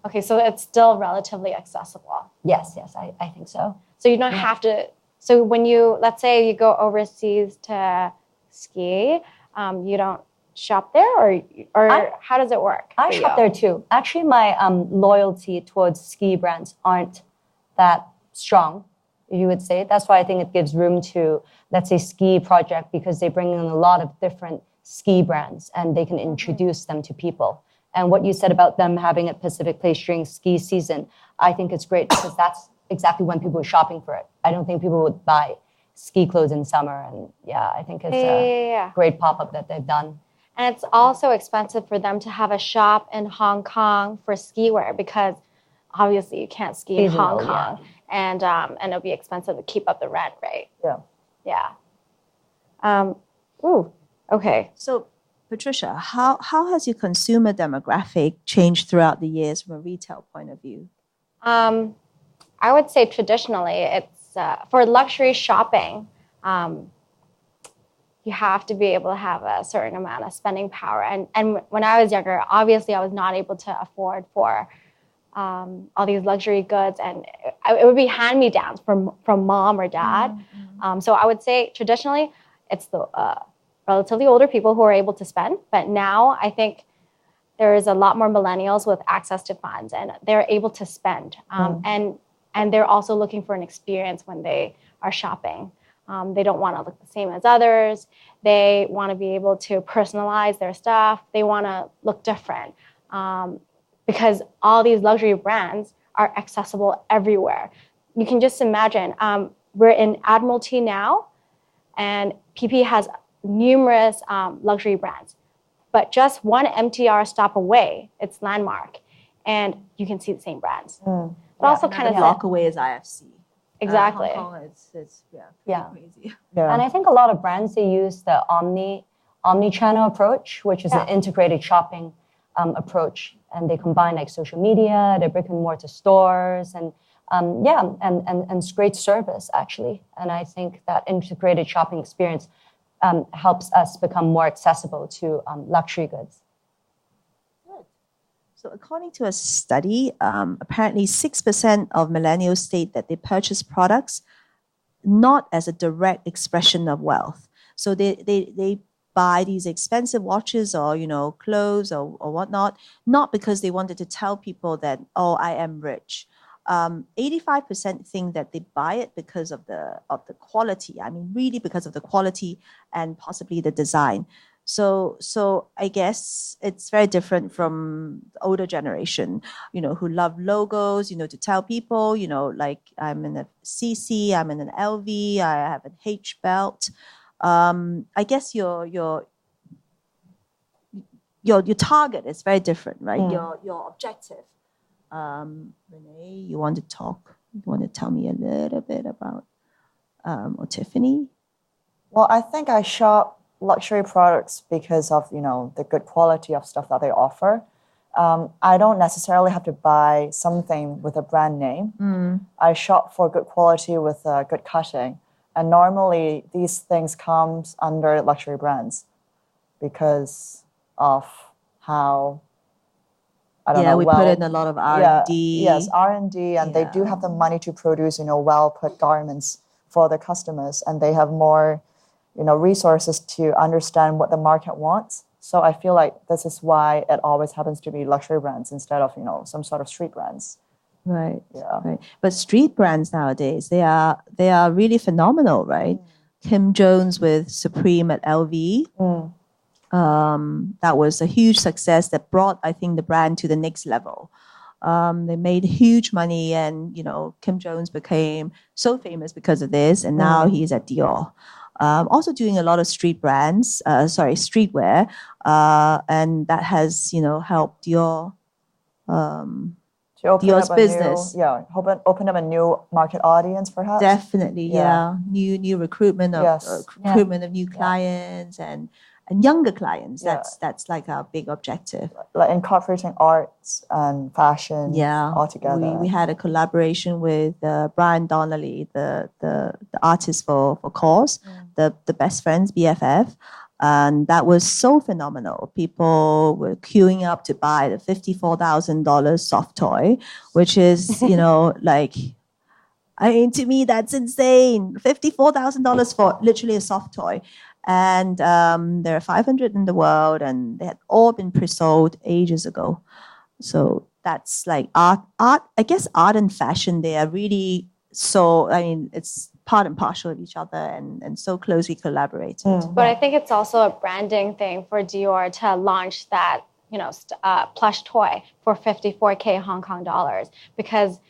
Okay, so it's still relatively accessible. Yes, I think so. So you don't have to. So when you, let's say you go overseas to ski, you don't shop there, or how does it work? I shop there too. Actually, my loyalty towards ski brands aren't that strong, you would say. That's why I think it gives room to, let's say, Ski Project, because they bring in a lot of different ski brands and they can introduce them to people. And what you said about them having a Pacific Place during ski season, I think it's great, because that's exactly when people are shopping for it. I don't think people would buy ski clothes in summer. And I think it's a great pop-up that they've done. And it's also expensive for them to have a shop in Hong Kong for ski wear, because obviously you can't ski in Hong Kong. And it'll be expensive to keep up the rent, right? Yeah. Okay. So, Patricia, how has your consumer demographic changed throughout the years from a retail point of view? I would say traditionally, it's for luxury shopping, you have to be able to have a certain amount of spending power. And when I was younger, obviously I was not able to afford for all these luxury goods, and it would be hand-me-downs from mom or dad. So I would say traditionally, it's the relatively older people who are able to spend. But now I think there is a lot more millennials with access to funds, and they're able to spend. And they're also looking for an experience when they are shopping. They don't want to look the same as others. They want to be able to personalize their stuff. They want to look different, because all these luxury brands are accessible everywhere. You can just imagine, we're in Admiralty now, and PP has numerous luxury brands. But just one MTR stop away, it's Landmark, and you can see the same brands. But also kind of block away is IFC. Exactly. Hong Kong, it's crazy. And I think a lot of brands, they use the omni-channel approach, which is an integrated shopping approach. And they combine like social media, the brick and mortar stores, and and great service, actually. And I think that integrated shopping experience helps us become more accessible to luxury goods. So according to a study, apparently 6% of millennials state that they purchase products not as a direct expression of wealth. So they buy these expensive watches or, clothes or whatnot, not because they wanted to tell people that, oh, I am rich. 85% think that they buy it because of the quality. I mean, really because of the quality and possibly the design. So I guess it's very different from the older generation, who love logos, to tell people, like I'm in a CC, I'm in an LV, I have an H belt. I guess your target is very different, right? Your objective. Renee, you want to talk? You want to tell me a little bit about, or Tiffany? Well, I think I shop luxury products because of, the good quality of stuff that they offer. I don't necessarily have to buy something with a brand name. I shop for good quality with good cutting. And normally these things comes under luxury brands because of how, we put in a lot of R&D. Yes, R&D, and they do have the money to produce, well-put garments for their customers, and they have more resources to understand what the market wants. So I feel like this is why it always happens to be luxury brands instead of, some sort of street brands. Right. Yeah. Right. But street brands nowadays, they are really phenomenal, right? Kim Jones with Supreme at LV. That was a huge success that brought, I think, the brand to the next level. They made huge money, and Kim Jones became so famous because of this, and now he's at Dior. Also doing a lot of streetwear, and that has helped Dior. To open Dior's up business. Open up a new market audience, perhaps. Definitely, yeah. New recruitment of new clients and younger clients. That's like our big objective. Like incorporating arts and fashion all together. We had a collaboration with Brian Donnelly, the artist for Cause, the best friends, BFF. And that was so phenomenal. People were queuing up to buy the $54,000 soft toy, which is, to me, that's insane. $54,000 for literally a soft toy. And there are 500 in the world, and they had all been pre-sold ages ago. So that's like art. I guess art and fashion, they are really it's part and parcel of each other and so closely collaborated. But I think it's also a branding thing for Dior to launch that, plush toy for 54K Hong Kong dollars, because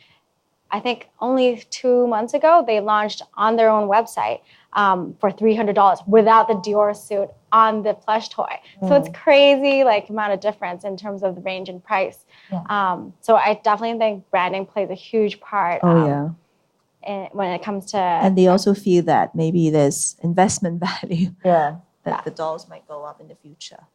I think only 2 months ago they launched on their own website for $300 without the Dior suit on the plush toy. So it's crazy, amount of difference in terms of the range and price. So I definitely think branding plays a huge part. When it comes to... And they also feel that maybe there's investment value that the dolls might go up in the future.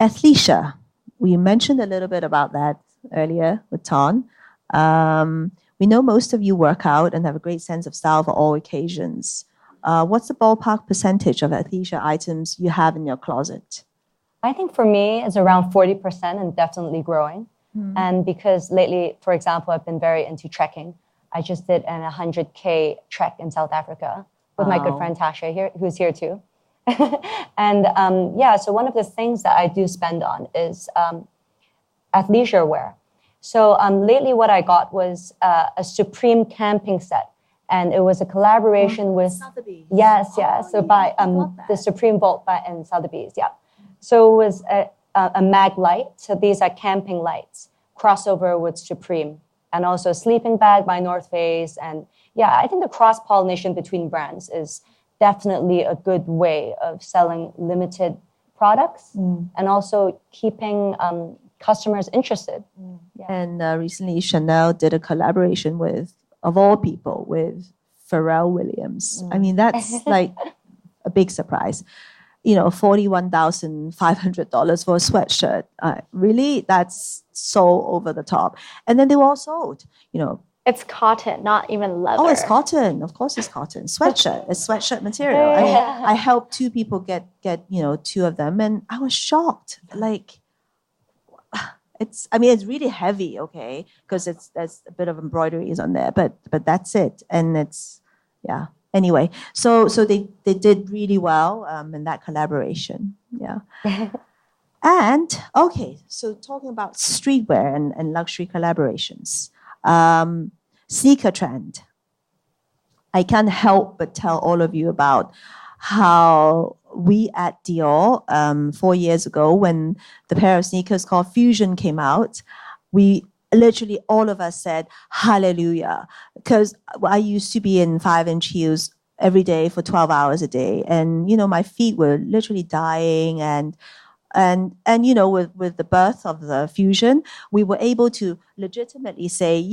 Athleisure. We mentioned a little bit about that earlier with Ton. We know most of you work out and have a great sense of style for all occasions. What's the ballpark percentage of athleisure items you have in your closet? I think for me, it's around 40% and definitely growing. And because lately, for example, I've been very into trekking. I just did an 100K trek in South Africa with my good friend Tasha here, who's here too. And so one of the things that I do spend on is athleisure wear. So lately what I got was a Supreme camping set. And it was a collaboration with... Sotheby's. Yes. So by the Supreme Vault in Sotheby's, So it was a mag light. So these are camping lights, crossover with Supreme. And also a sleeping bag by North Face. And I think the cross-pollination between brands is definitely a good way of selling limited products and also keeping customers interested. And recently Chanel did a collaboration with, of all people, with Pharrell Williams. I mean, that's like a big surprise. $41,500 for a sweatshirt. Really? That's so over the top. And then they were all sold, It's cotton, not even leather. Oh, it's cotton. Of course it's cotton. Sweatshirt. It's sweatshirt material. I helped 2 people get 2 of them, and I was shocked. It's really heavy, okay, because there's a bit of embroideries on there, but that's it. And it's, Anyway, so they did really well in that collaboration. And, okay, so talking about streetwear and luxury collaborations. Sneaker trend. I can't help but tell all of you about how we at Dior, 4 years ago, when the pair of sneakers called Fusion came out, we literally all of us said, hallelujah. Because I used to be in 5-inch heels every day for 12 hours a day. And, my feet were literally dying. And with the birth of the Fusion, we were able to legitimately say,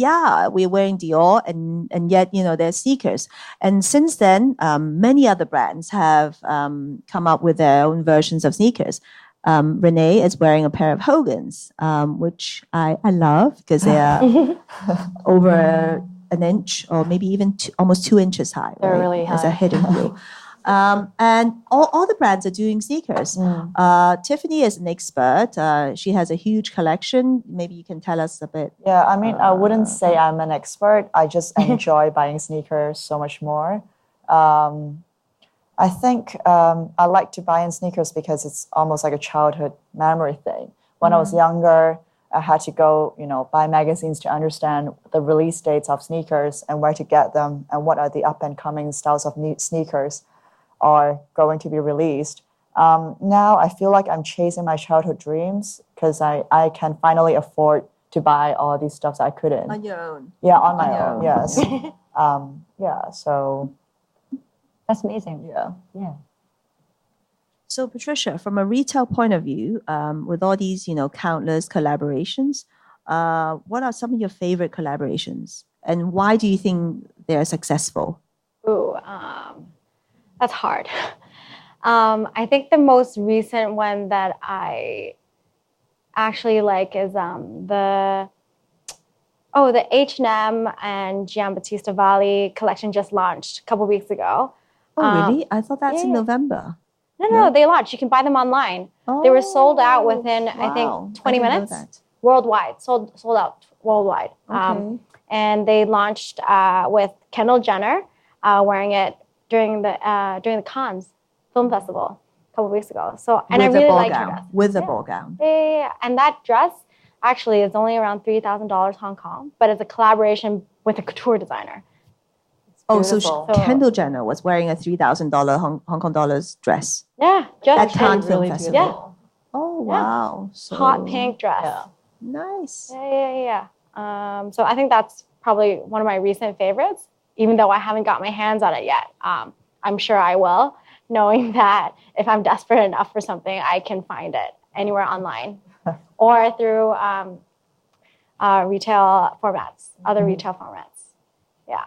we're wearing Dior, and yet, they're sneakers. And since then, many other brands have come up with their own versions of sneakers. Renee is wearing a pair of Hogan's, which I love because they are over an inch or maybe even almost 2 inches high. They're really high. As a hidden heel. And all the brands are doing sneakers. Tiffany is an expert. She has a huge collection. Maybe you can tell us a bit. I wouldn't say I'm an expert. I just enjoy buying sneakers so much more. I think I like to buy in sneakers because it's almost like a childhood memory thing. When I was younger, I had to go, buy magazines to understand the release dates of sneakers and where to get them and what are the up-and-coming styles of sneakers are going to be released. Now I feel like I'm chasing my childhood dreams because I can finally afford to buy all these stuff that I couldn't. On your own. Yeah, on my your own. own. Yes. Yeah. So That's amazing. yeah. Yeah. So, Patricia, from a retail point of view, with all these, countless collaborations, what are some of your favorite collaborations, and why do you think they're successful? Ooh, that's hard. I think the most recent one that I actually like is the H&M and Giambattista Valli collection just launched a couple weeks ago. Oh, really? I thought that's in yeah. November. No, they launched. You can buy them online. They were sold out within, I wow. think, 20 I didn't know minutes. that. Worldwide. Sold out worldwide. Okay. And they launched with Kendall Jenner wearing it during the Cannes Film Festival a couple weeks ago. So, and I really liked her dress. With a ball gown. Yeah. And that dress actually is only around $3,000 Hong Kong, but it's a collaboration with a couture designer. Oh, so Kendall Jenner was wearing a $3,000 Hong Kong dollars dress. Yeah, At just Cannes Film Festival. Yeah. Oh, wow. So, Hot pink dress. Yeah. Nice. Yeah. So I think that's probably one of my recent favorites, even though I haven't got my hands on it yet. I'm sure I will, knowing that if I'm desperate enough for something, I can find it anywhere online or through retail formats, other retail formats. Yeah.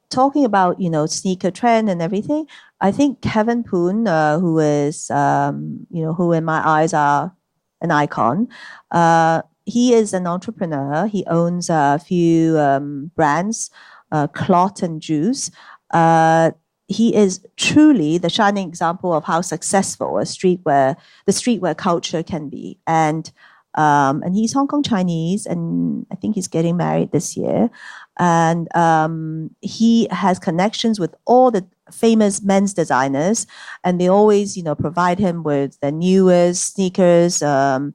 Talking about, sneaker trend and everything, I think Kevin Poon, who is, who in my eyes are an icon, he is an entrepreneur. He owns a few brands, Clot and Juice. He is truly the shining example of how successful the streetwear culture can be. And he's Hong Kong Chinese, and I think he's getting married this year. And he has connections with all the famous men's designers, and they always, provide him with the newest sneakers. So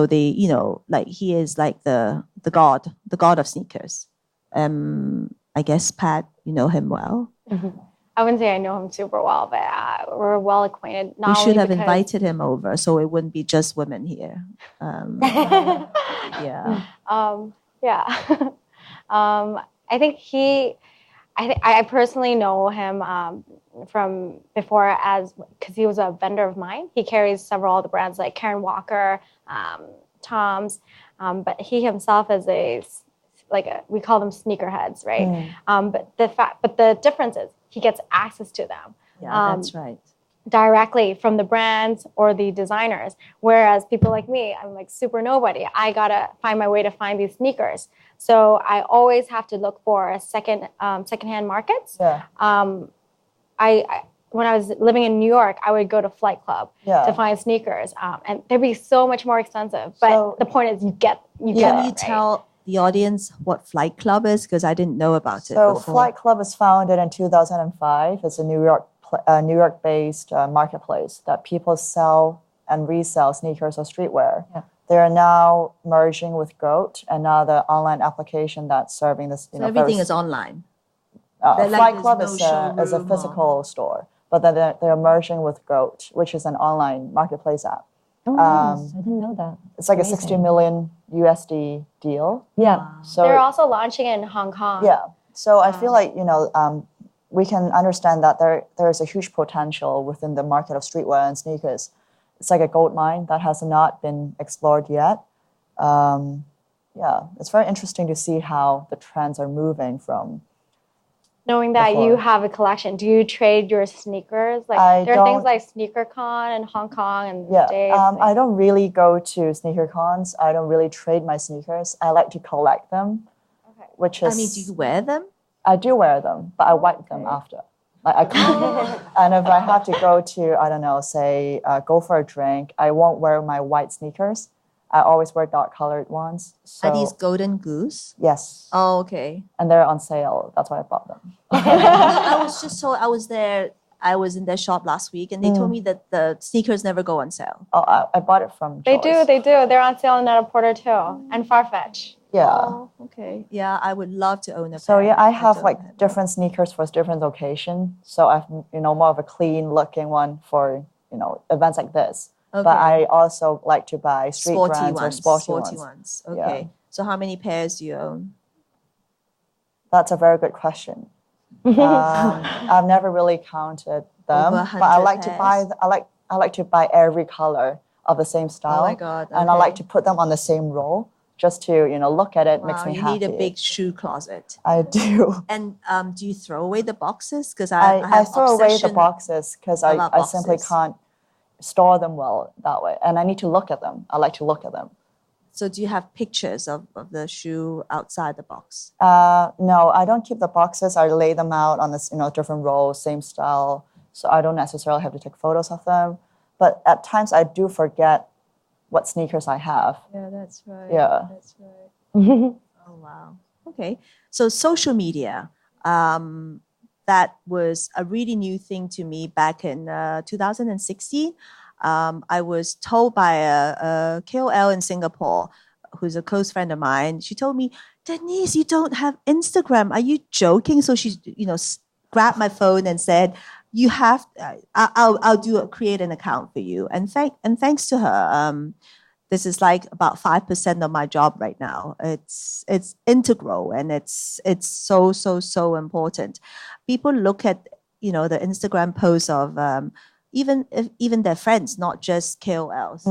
they, he is like the god of sneakers. I guess, Pat, you know him well. Mm-hmm. I wouldn't say I know him super well, but we're well acquainted. We should have invited him over so it wouldn't be just women here. Yeah. I think I personally know him from before because he was a vendor of mine. He carries several other brands like Karen Walker, Tom's, but he himself is we call them sneakerheads, right? But the difference is he gets access to them. Yeah, that's right. Directly from the brands or the designers. Whereas people like me, I'm like super nobody. I gotta find my way to find these sneakers. So I always have to look for secondhand markets. Yeah. When I was living in New York, I would go to Flight Club to find sneakers, and they'd be so much more expensive. But the point is, you get. Can you tell the audience what Flight Club is? Because I didn't know about it before. So Flight Club was founded in 2005. It's a New York-based marketplace that people sell and resell sneakers or streetwear. Yeah. They are now merging with GOAT, another online application that's serving this. So everything is online. Flight Club is a physical store, but then they're merging with GOAT, which is an online marketplace app. Oh, nice. I didn't know that. It's like a 60 million USD deal. Yeah. Wow. So they're also launching in Hong Kong. Yeah. So I feel like we can understand that there is a huge potential within the market of streetwear and sneakers. It's like a gold mine that has not been explored yet. It's very interesting to see how the trends are moving from. Knowing that you have a collection, do you trade your sneakers? There are things like SneakerCon in Hong Kong and the States. I don't really go to sneaker cons. I don't really trade my sneakers. I like to collect them, which is. Do you wear them? I do wear them, but I wipe them after. And if I have to go to, I don't know, say, go for a drink, I won't wear my white sneakers. I always wear dark-colored ones. So, are these Golden Goose? Yes. Oh, okay. And they're on sale. That's why I bought them. I was just told, I was in their shop last week, and they told me that the sneakers never go on sale. Oh, I bought it from They Choice. do. They're on sale in Net-a-Porter too, and Farfetch. Yeah. Oh, okay. Yeah, I would love to own a So pair. yeah, I have don't like have different sneakers for different occasions. So I've more of a clean looking one for events like this. Okay. But I also like to buy street sporty brands or ones. sporty ones. Okay. Yeah. So how many pairs do you own? That's a very good question. I've never really counted them, Over but I 100 like to buy. pairs? I like to buy every color of the same style. Oh my God, And I okay. like to put them on the same row just to look at it. Makes Wow, me you happy. need a big shoe closet. I do. And do you throw away the boxes? Because I have throw away the obsession boxes because I about simply boxes. can't store them well that way, and I need to look at them. I like to look at them. So do you have pictures of the shoe outside the box? No, I don't keep the boxes. I lay them out on this different rows, same style. So I don't necessarily have to take photos of them. But at times I do forget what sneakers I have. Yeah, that's right. Yeah. That's right. Oh, wow. Okay. So social media, that was a really new thing to me back in 2016. I was told by a KOL in Singapore, who's a close friend of mine. She told me, Denise, you don't have Instagram. Are you joking? So she, grabbed my phone and said, you have, I'll create an account for you. And thanks to her, this is like about 5% of my job right now. It's integral, and it's so important. People look at the Instagram posts of even their friends, not just KOLs,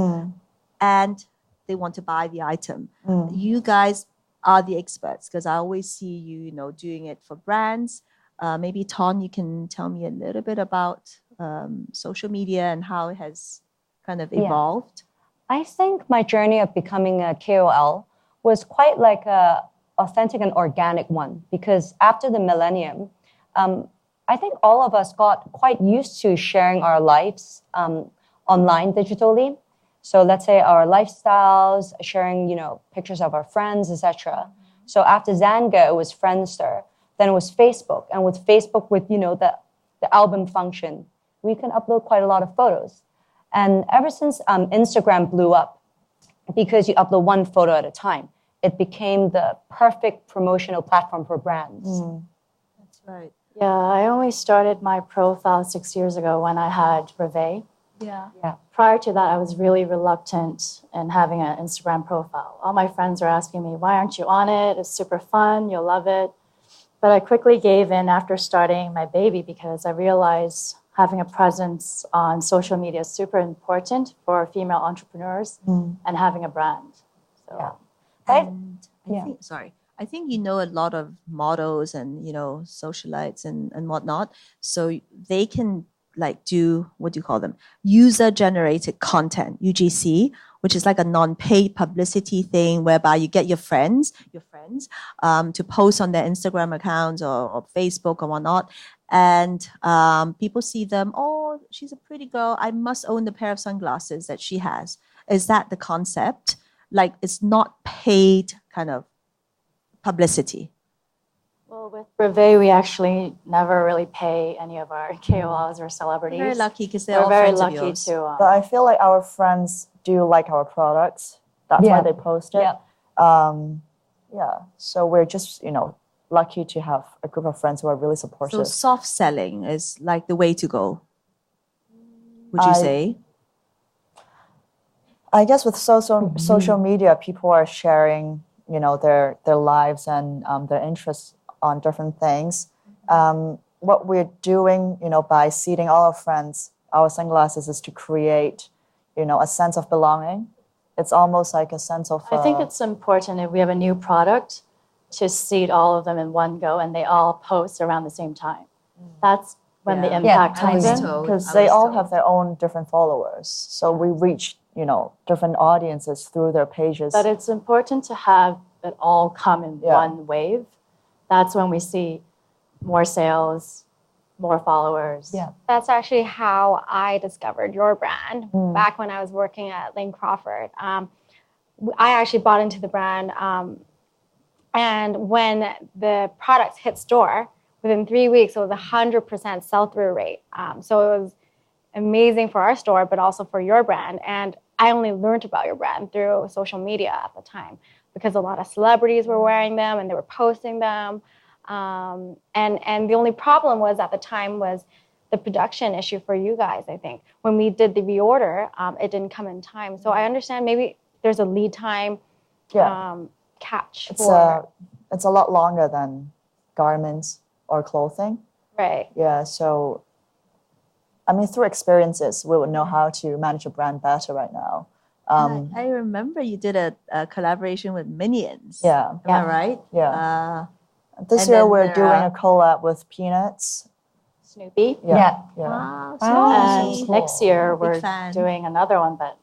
and they want to buy the item. You guys are the experts, because I always see you doing it for brands. Maybe Ton, you can tell me a little bit about social media and how it has kind of evolved. I think my journey of becoming a KOL was quite like a authentic and organic one, because after the millennium, I think all of us got quite used to sharing our lives online digitally. So let's say our lifestyles, sharing pictures of our friends, etc. So after Zanga, it was Friendster. Then it was Facebook, and with Facebook, with the album function, we can upload quite a lot of photos. And ever since Instagram blew up, because you upload one photo at a time, it became the perfect promotional platform for brands. That's right. Yeah, I only started my profile 6 years ago when I had Reveille. Yeah. Prior to that, I was really reluctant in having an Instagram profile. All my friends were asking me, why aren't you on it? It's super fun. You'll love it. But I quickly gave in after starting my baby, because I realized having a presence on social media is super important for female entrepreneurs and having a brand. So, I think a lot of models and socialites and whatnot, so they can do, what do you call them, user generated content, UGC, which is like a non-paid publicity thing whereby you get your friends to post on their Instagram accounts or Facebook or whatnot, and people see them, oh, she's a pretty girl, I must own the pair of sunglasses that she has. Is that the concept? Like, it's not paid kind of publicity. well, with Reveille, we actually never really pay any of our KOLs or celebrities. Very lucky, because they're We're all very friends of lucky yours. to. But I feel like our friends do like our products. That's why they post it. So we're just lucky to have a group of friends who are really supportive. So soft selling is like the way to go, would you say? I guess with social media, people are sharing, their lives and their interests on different things. What we're doing, by seeding all our friends our sunglasses, is to create, a sense of belonging. It's almost like a sense of. I think it's important if we have a new product to seed all of them in one go, and they all post around the same time. That's when the impact comes in. Because they all have their own different followers. So we reach, different audiences through their pages. But it's important to have it all come in one wave. That's when we see more sales, more followers. Yeah. That's actually how I discovered your brand back when I was working at Lane Crawford. I actually bought into the brand, and when the product hit store, within 3 weeks, it was 100% sell-through rate. So it was amazing for our store, but also for your brand. And I only learned about your brand through social media at the time because a lot of celebrities were wearing them and they were posting them. And the only problem was at the time was the production issue for you guys, I think. When we did the reorder, it didn't come in time. So I understand maybe there's a lead time catch it's a lot longer than garments or clothing. Right. Yeah, so I mean, through experiences, we would know how to manage a brand better right now. I remember you did a collaboration with Minions. Yeah. Am I right? Yeah. This year we're doing a collab with Peanuts. Snoopy. Yeah. Wow, And next year we're doing another one that.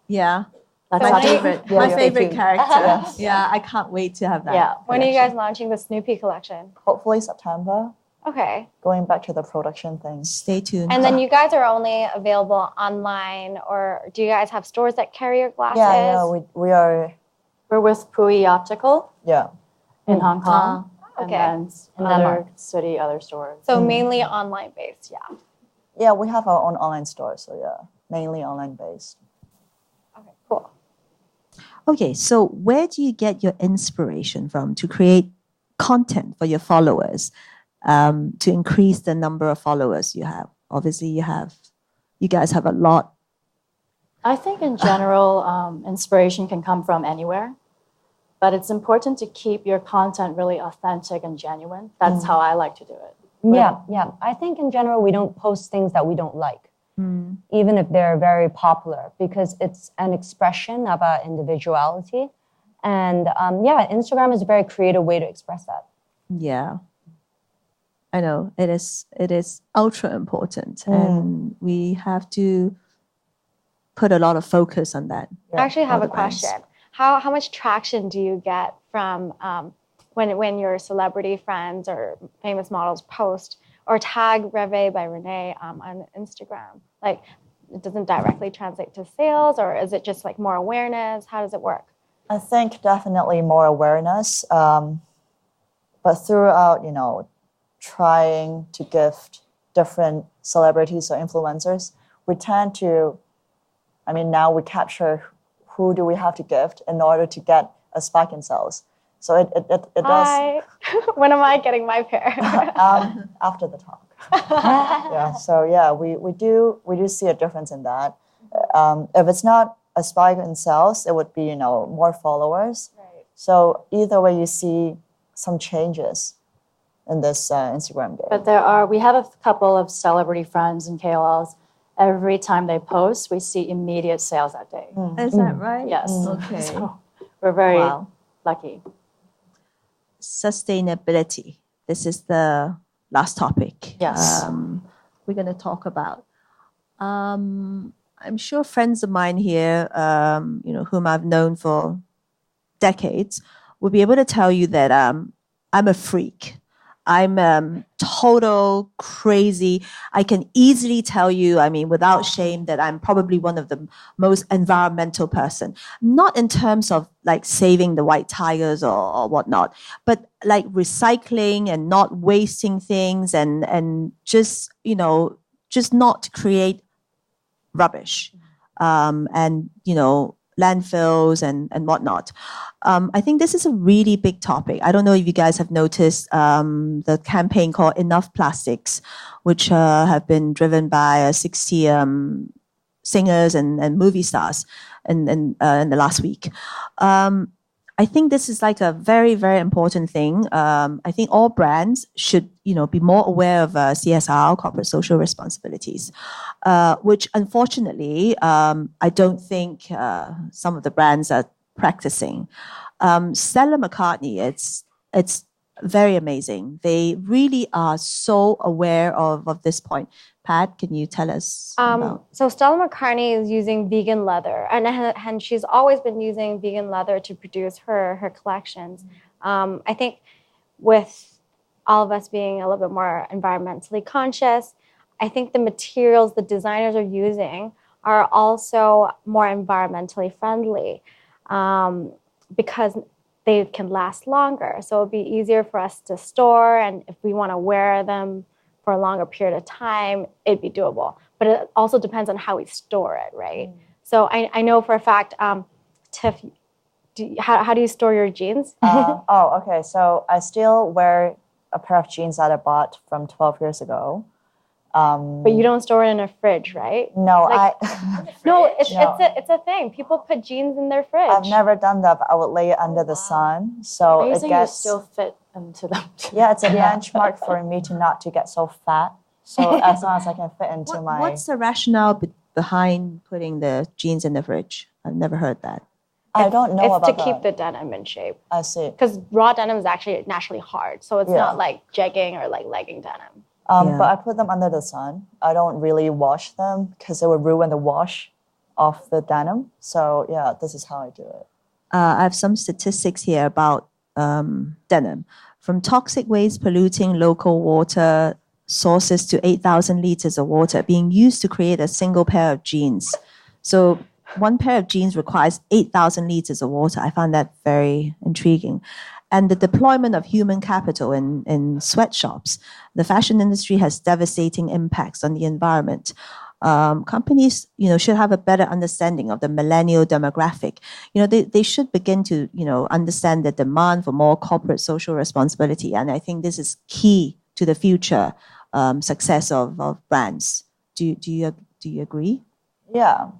Yeah. That's my not favorite. My favorite character. Yeah, I can't wait to have that. Yeah. When are you guys launching the Snoopy collection? Hopefully September. Okay. Going back to the production thing. Stay tuned. And then you guys are only available online, or do you guys have stores that carry your glasses? Yeah, we are. We're with Pui Optical. Yeah. In Hong Kong. Okay. And then other stores. So mainly online based, yeah. Yeah, we have our own online store, so yeah, mainly online based. Okay, cool. Okay, so where do you get your inspiration from to create content for your followers, to increase the number of followers you have? Obviously, you guys have a lot. I think in general, inspiration can come from anywhere, but it's important to keep your content really authentic and genuine. That's how I like to do it. Yeah. I think in general, we don't post things that we don't like, even if they're very popular, because it's an expression of our individuality. And Instagram is a very creative way to express that. Yeah. I know it is ultra important, and we have to put a lot of focus on that. I actually have a question. How much traction do you get from when your celebrity friends or famous models post or tag Reve by Renee on Instagram? Like, it doesn't directly translate to sales, or is it just like more awareness? How does it work? I think definitely more awareness, but throughout, trying to gift different celebrities or influencers, we tend to, now we capture who do we have to gift in order to get a spike in sales. So it does. When am I getting my pair? After the talk. We do see a difference in that. If it's not a spike in sales, it would be more followers. Right. So either way, you see some changes in this Instagram game. But we have a couple of celebrity friends and KOLs. Every time they post, we see immediate sales that day. Is that right? Yes. Okay. So we're very lucky. Sustainability. This is the last topic. Yes. We're going to talk about. I'm sure friends of mine here, whom I've known for decades, will be able to tell you that I'm a freak. I'm total crazy. I can easily tell you, without shame, that I'm probably one of the most environmental person. Not in terms of like saving the white tigers or whatnot, but like recycling and not wasting things and just not create rubbish, and landfills and whatnot. I think this is a really big topic. I don't know if you guys have noticed the campaign called Enough Plastics, which have been driven by 60 singers and movie stars in the last week. I think this is like a very, very important thing. I think all brands should, be more aware of CSR, corporate social responsibilities, which unfortunately, I don't think some of the brands are practicing. Stella McCartney, it's very amazing. They really are so aware of this point. Pat, can you tell us about? So Stella McCartney is using vegan leather, and she's always been using vegan leather to produce her collections. I think with all of us being a little bit more environmentally conscious, I think the materials the designers are using are also more environmentally friendly, because they can last longer. So it'll be easier for us to store, and if we want to wear them for a longer period of time, it'd be doable. But it also depends on how we store it, right? So I know for a fact, Tiff, how do you store your jeans? Okay. So I still wear a pair of jeans that I bought from 12 years ago. But you don't store it in a fridge, right? No, it's a thing. People put jeans in their fridge. I've never done that, but I would lay it under the sun. So Amazing it gets... you still fit into them. Yeah, it's a benchmark for me not to get so fat. So as long as I can fit into my... What's the rationale behind putting the jeans in the fridge? I've never heard that. I don't know about that. It's to keep the denim in shape. I see. Because raw denim is actually naturally hard. So it's not like jegging or like legging denim. But I put them under the sun. I don't really wash them because it would ruin the wash of the denim. So yeah, this is how I do it. I have some statistics here about denim. From toxic waste polluting local water sources to 8,000 liters of water being used to create a single pair of jeans. So one pair of jeans requires 8,000 liters of water. I found that very intriguing. And the deployment of human capital in sweatshops. The fashion industry has devastating impacts on the environment. Companies, should have a better understanding of the millennial demographic. They should begin to, understand the demand for more corporate social responsibility. And I think this is key to the future success of brands. Do you agree? Yeah,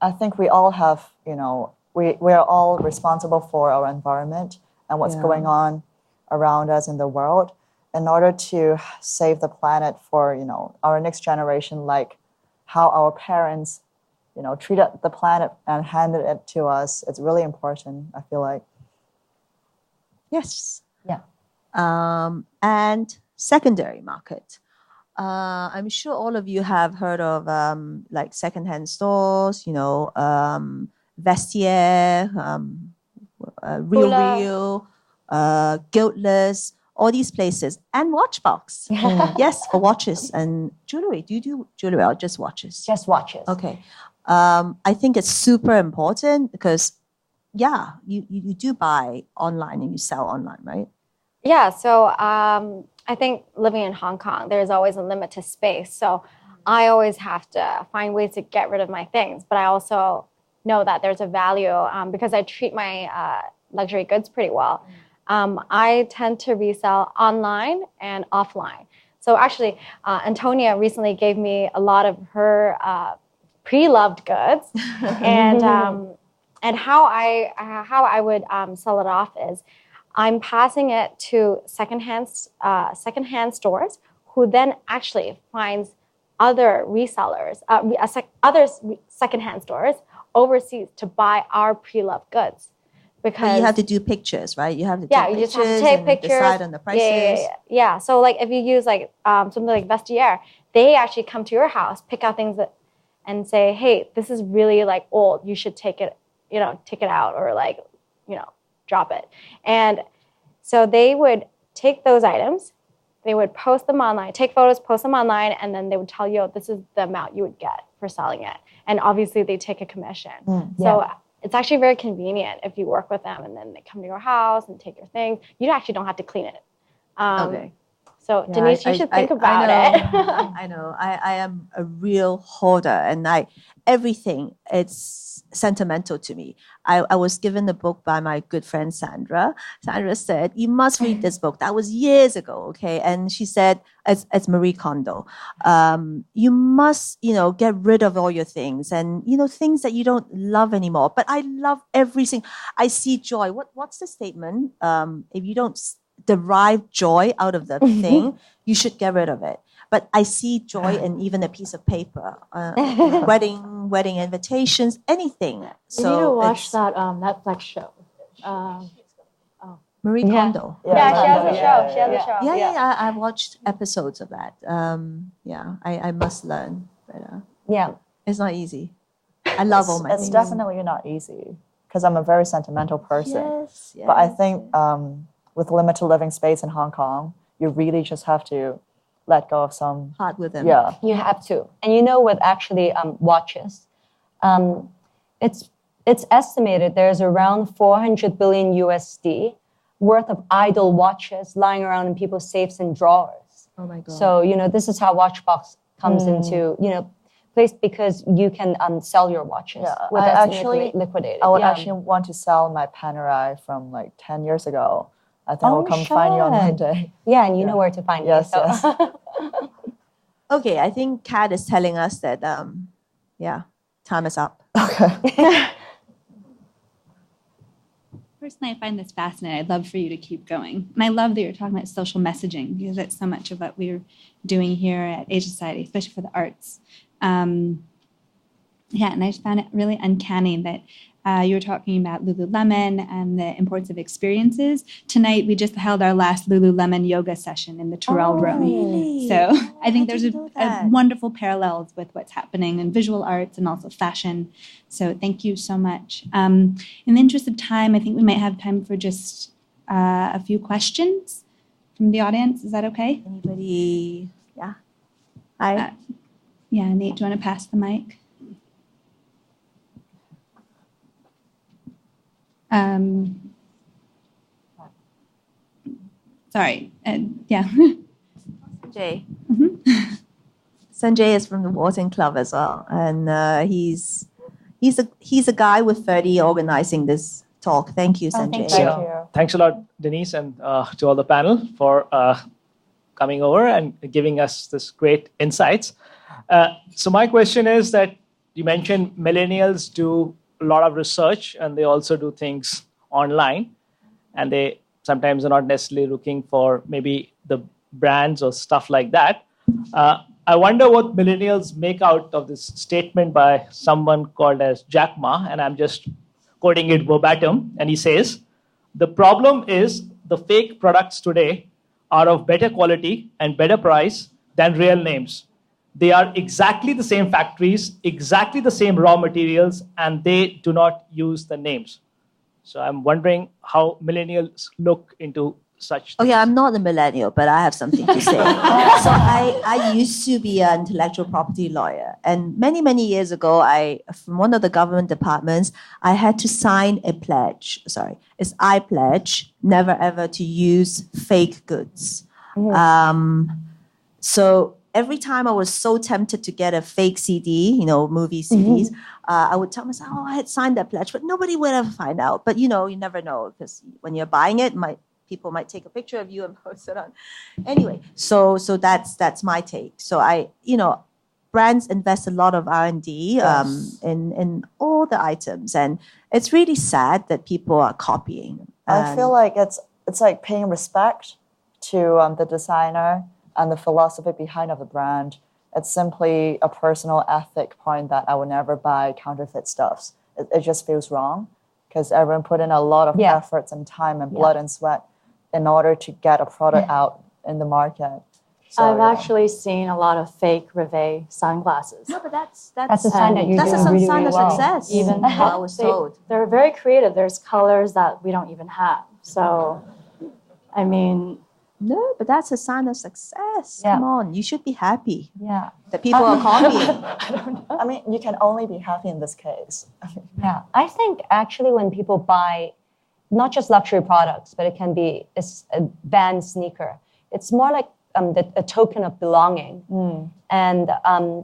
I think we all have, we are all responsible for our environment and what's going on around us in the world in order to save the planet for, our next generation, like how our parents, treated the planet and handed it to us. It's really important, I feel like. Yes. Yeah. And secondary market. I'm sure all of you have heard of like secondhand stores, Vestiaire, Real, Guiltless, all these places, and Watchbox. Yes, for watches and jewelry. Do you do jewelry or just watches? Just watches. Okay. I think it's super important because, you do buy online and you sell online, right? Yeah, so I think living in Hong Kong, there's always a limited space. So I always have to find ways to get rid of my things. But I also know that there's a value because I treat my luxury goods pretty well. I tend to resell online and offline. So actually, Antonia recently gave me a lot of her pre-loved goods, and how I would sell it off is I'm passing it to secondhand stores who then actually finds other resellers, other secondhand stores overseas to buy our pre-loved goods. Because you have to do pictures, right? You have to take you pictures, just have to take pictures, decide on the prices. Yeah. So like if you use like something like Vestiaire, they actually come to your house, pick out things and say, hey, this is really like old. You should take it out or like, drop it. And so they would take those items, they would post them online, take photos, post them online, and then they would tell you, this is the amount you would get for selling it. And obviously they take a commission. So it's actually very convenient if you work with them and then they come to your house and take your things. You actually don't have to clean it. Okay. So Denise, you should think about it. it. I know. I am a real hoarder, and everything, it's sentimental to me. I was given the book by my good friend Sandra. Sandra said, you must read this book. That was years ago, okay? And she said, it's Marie Kondo. You must, get rid of all your things and, things that you don't love anymore. But I love everything. I see joy. What's the statement? If you don't derive joy out of the thing, you should get rid of it. But I see joy in even a piece of paper, wedding invitations, anything. So you need to watch that Netflix show. Marie Kondo. Yeah, she has a show. She has a show. Yeah. I've watched episodes of that. I must learn better. Yeah. It's not easy. I love all my things. It's definitely not easy because I'm a very sentimental person. Yes. But I think with limited living space in Hong Kong, you really just have to let go of some... Part with them. Yeah. You have to. And with actually watches, it's estimated there's around 400 billion USD worth of idle watches lying around in people's safes and drawers. Oh my God. So, this is how Watchbox comes into, place because you can sell your watches with I us actually liquidated. I would actually want to sell my Panerai from like 10 years ago. I think I'll come find you on Monday. Yeah, and you know where to find me. Yes, So. yes. Okay, I think Kat is telling us that, time is up. Okay. Personally, I find this fascinating. I'd love for you to keep going. And I love that you're talking about social messaging because that's so much of what we're doing here at Asia Society, especially for the arts. And I just found it really uncanny that you were talking about Lululemon and the importance of experiences. Tonight, we just held our last Lululemon yoga session in the Terrell room. Really? So I think there's a that. wonderful parallels with what's happening in visual arts and also fashion. So thank you so much. In the interest of time, I think we might have time for just a few questions from the audience. Is that okay? Anybody? Yeah. Hi. Nate, do you want to pass the mic? Sorry. Sanjay. Sanjay is from the Wharton Club as well, and he's a guy with 30 organizing this talk. Thank you, Sanjay. Thank you. Thanks a lot, Denise, and to all the panel for coming over and giving us this great insights. So my question is that you mentioned millennials do a lot of research and they also do things online, and they sometimes are not necessarily looking for maybe the brands or stuff like that. I wonder what millennials make out of this statement by someone called as Jack Ma, and I'm just quoting it verbatim, and he says, "The problem is the fake products today are of better quality and better price than real names. They are exactly the same factories, exactly the same raw materials, and they do not use the names." So I'm wondering how millennials look into such things. Okay, I'm not a millennial, but I have something to say. So I used to be an intellectual property lawyer. And many, many years ago, from one of the government departments, I had to sign a pledge. I pledge never ever to use fake goods. So every time I was so tempted to get a fake CD, movie CDs, I would tell myself, I had signed that pledge, but nobody would ever find out. But, you never know, because when you're buying it, people might take a picture of you and post it on. Anyway, so that's my take. So brands invest a lot of R&D in all the items, and it's really sad that people are copying. I feel like it's like paying respect to the designer and the philosophy behind of the brand. It's simply a personal ethic point that I would never buy counterfeit stuffs. It just feels wrong because everyone put in a lot of efforts and time and blood and sweat in order to get a product out in the market. So, I've actually seen a lot of fake Rivet sunglasses. No, but that's a sign that you're that's doing a really, sign really of well. success. Even I was told. They're very creative. There's colors that we don't even have. So, I mean, No, but that's a sign of success. Yeah. Come on, you should be happy Yeah. that people are copying. I mean, you can only be happy in this case. Yeah. I think actually when people buy not just luxury products, but it can be a band sneaker, it's more like a token of belonging. And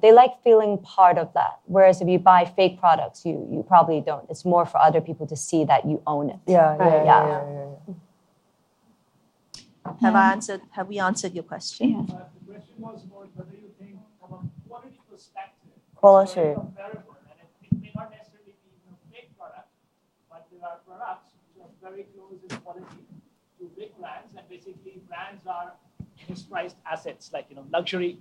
they like feeling part of that. Whereas if you buy fake products, you probably don't. It's more for other people to see that you own it. Yeah. Have we answered your question? Yeah. The question was more whether you think from a quality perspective, Quality. they're comparable, and it may not necessarily be a fake product, but there are products which are very close in quality to big brands, and basically brands are mispriced assets, like luxury.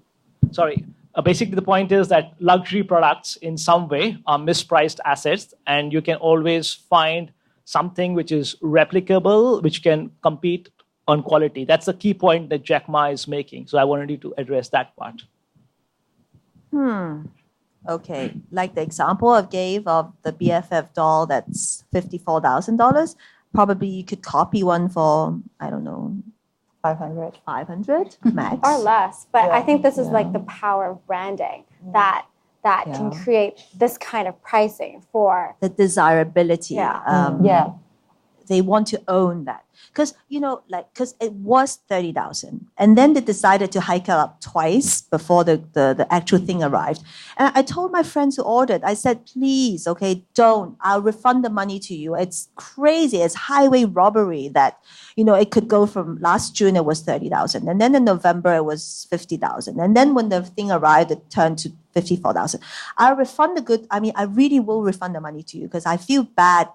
Basically, the point is that luxury products in some way are mispriced assets, and you can always find something which is replicable, which can compete on quality. That's the key point that Jack Ma is making. So I wanted you to address that part. Okay, like the example I gave of the BFF doll that's $54,000, probably you could copy one for, I don't know, 500. 500 max. Or less. But I Yeah. think this is like the power of branding that can create this kind of pricing for The desirability. Yeah. they want to own that. Because, because it was 30,000. And then they decided to hike it up twice before the actual thing arrived. And I told my friends who ordered, I said, please, okay, don't. I'll refund the money to you. It's crazy. It's highway robbery that, it could go from last June, it was 30,000. And then in November, it was 50,000. And then when the thing arrived, it turned to 54,000. I'll refund the good. I mean, I really will refund the money to you because I feel bad,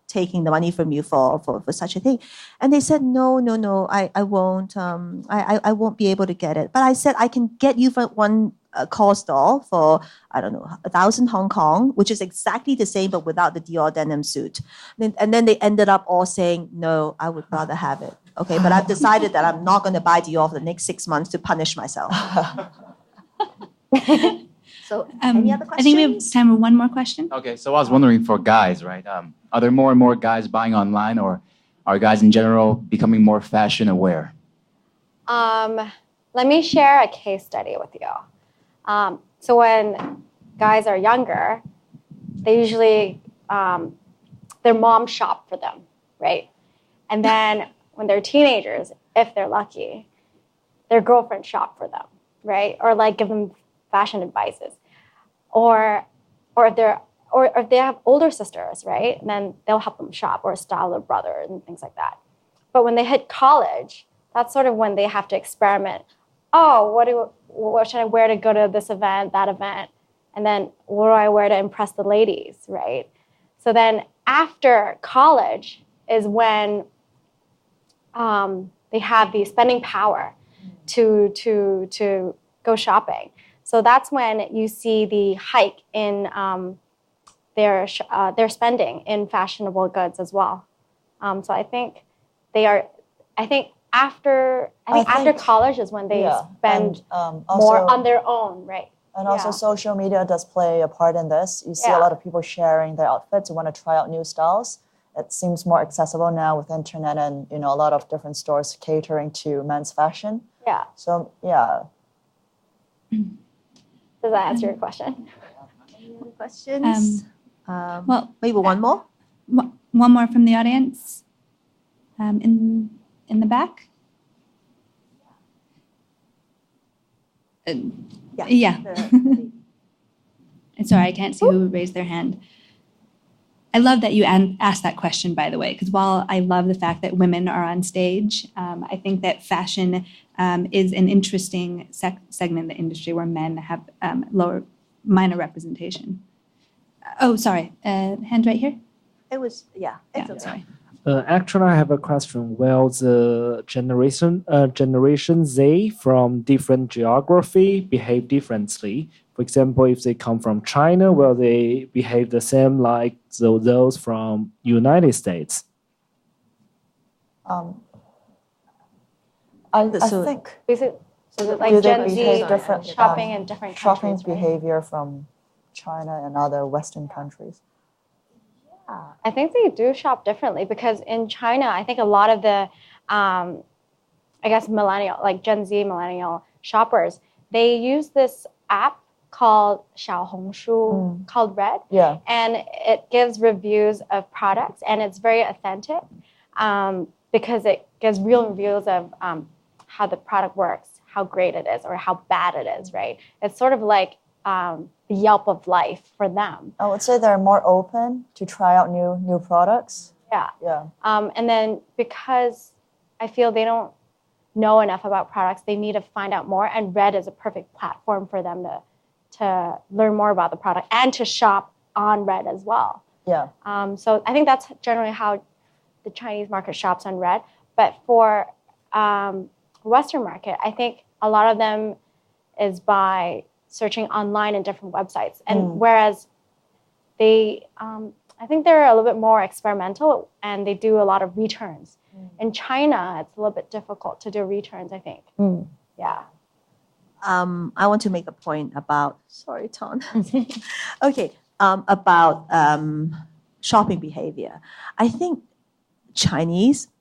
taking the money from you for such a thing. And they said, no, I won't. I won't be able to get it. But I said, I can get you for one cost doll for, I don't know, 1,000 Hong Kong, which is exactly the same, but without the Dior denim suit. And then they ended up all saying, no, I would rather have it. Okay, but I've decided that I'm not going to buy Dior for the next 6 months to punish myself. So, any other questions? I think we have time for one more question. Okay, so I was wondering for guys, right? Are there more and more guys buying online, or are guys in general becoming more fashion aware? Let me share a case study with you. So when guys are younger, they usually, their mom shop for them, right? And then when they're teenagers, if they're lucky, their girlfriend shop for them, right? Or like give them fashion advices. Or if they have older sisters, right? And then they'll help them shop or style their brother and things like that. But when they hit college, that's sort of when they have to experiment. Oh, what should I wear to go to this event, that event? And then what do I wear to impress the ladies, right? So then after college is when they have the spending power to go shopping. So that's when you see the hike in their spending in fashionable goods as well. So I think after college is when they spend more on their own, right? And also social media does play a part in this. You see a lot of people sharing their outfits who want to try out new styles. It seems more accessible now with internet and a lot of different stores catering to men's fashion. Yeah. So yeah. Does that answer your question? Any other questions? Well, maybe one more. One more from the audience. In the back. Yeah. Sorry, I can't see who raised their hand. I love that you asked that question, by the way, because while I love the fact that women are on stage, I think that fashion is an interesting segment of the industry where men have minor representation. Oh, sorry. Hand right here? It was, it's okay. Sorry. Actually, I have a question. Well, the Generation Z from different geography behave differently. For example, if they come from China, will they behave the same like those from United States? I think Is it like Gen Z behave different, shopping in different shopping countries? Right? behavior from China and other Western countries? I think they do shop differently because in China, I think a lot of the, Gen Z millennial shoppers, they use this app called 小红书, called Red. Yeah. And it gives reviews of products and it's very authentic because it gives real reviews of how the product works, how great it is, or how bad it is, right? It's sort of like the Yelp of life for them. I would say they're more open to try out new products. Yeah. Yeah. And then because I feel they don't know enough about products, they need to find out more. And Red is a perfect platform for them to learn more about the product and to shop on Red as well. Yeah. So I think that's generally how the Chinese market shops on Red. But for Western market, I think a lot of them is by searching online in different websites. And whereas they, I think they're a little bit more experimental and they do a lot of returns. In China, it's a little bit difficult to do returns, I think. Yeah. I want to make a point about, sorry, Ton. Okay, about shopping behavior. I think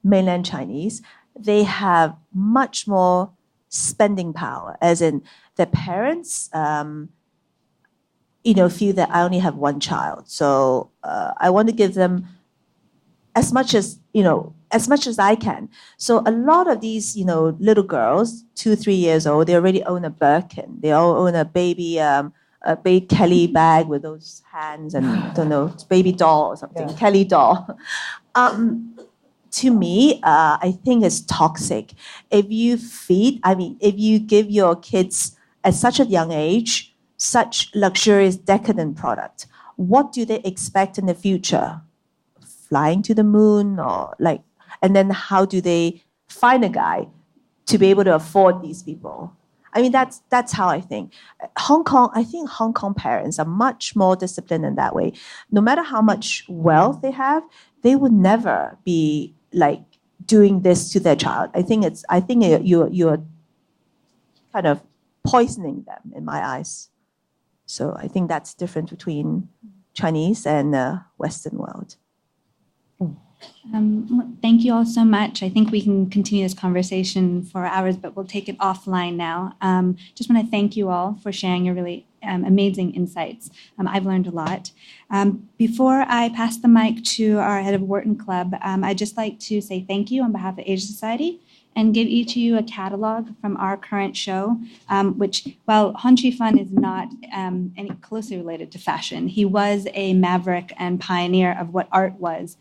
mainland Chinese, they have much more spending power, as in their parents, feel that I only have one child. So I want to give them as much as, as much as I can. So a lot of these, little girls, 2, 3 years old, they already own a Birkin. They all own a baby Kelly bag with those hands and, I don't know, baby doll or something, Kelly doll. To me, I think it's toxic. If you give your kids at such a young age, such luxurious, decadent product, what do they expect in the future? Flying to the moon and then how do they find a guy to be able to afford these people? I mean, that's how I think. I think Hong Kong parents are much more disciplined in that way. No matter how much wealth they have, they would never be doing this to their child. I think you're kind of poisoning them in my eyes. So I think that's different between Chinese and the Western world. Thank you all so much. I think we can continue this conversation for hours, but we'll take it offline now. Just want to thank you all for sharing your really amazing insights. I've learned a lot. Before I pass the mic to our head of Wharton Club, I'd just like to say thank you on behalf of Asia Society and give each of you a catalog from our current show, which, while Hon Chi Fun is not any closely related to fashion, he was a maverick and pioneer of what art was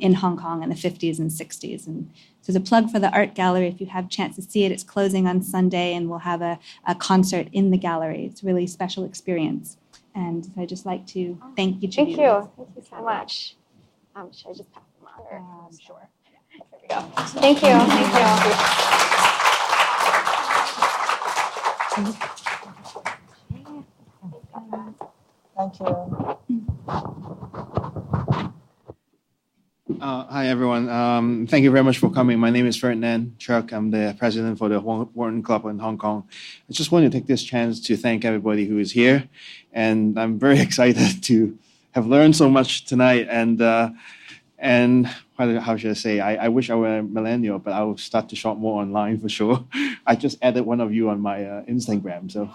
in Hong Kong in the 50s and 60s. And so there's a plug for the art gallery. If you have a chance to see it, it's closing on Sunday, and we'll have a concert in the gallery. It's a really special experience. And so I'd just like to thank each of you. Thank you. Thank you so much. Should I just pass them on? Sure. There we go. Thank you. Thank you. Thank you. Hi, everyone. Thank you very much for coming. My name is Ferdinand Chuk. I'm the president for the Wharton Club in Hong Kong. I just want to take this chance to thank everybody who is here. And I'm very excited to have learned so much tonight. And how should I say? I wish I were a millennial, but I will start to shop more online for sure. I just added one of you on my Instagram, so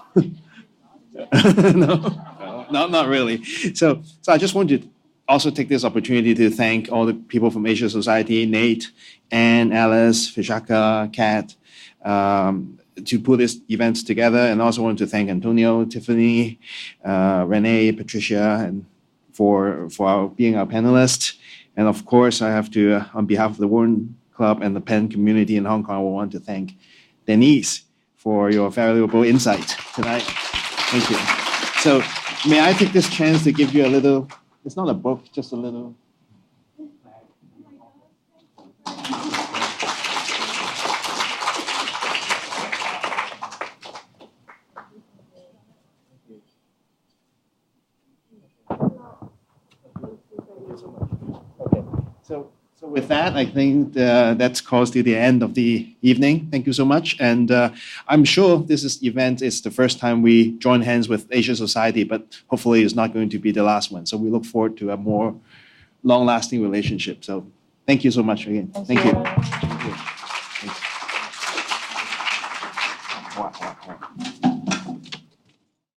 no, not really. So I just want to also take this opportunity to thank all the people from Asia Society, Nate, Anne, Alice, Vishaka, Kat, to put this event together. And I also want to thank Antonio, Tiffany, Renee, Patricia, and for being our panelists. And of course, I have to, on behalf of the Wharton Club and the Pen community in Hong Kong, I want to thank Denise for your valuable insight tonight. Thank you. So may I take this chance to give you a little, it's not a book, just a little. So with that, I think that's close to the end of the evening. Thank you so much. And I'm sure this event is the first time we join hands with Asia Society, but hopefully it's not going to be the last one. So we look forward to a more long-lasting relationship. So thank you so much again. Thank you. Thank you.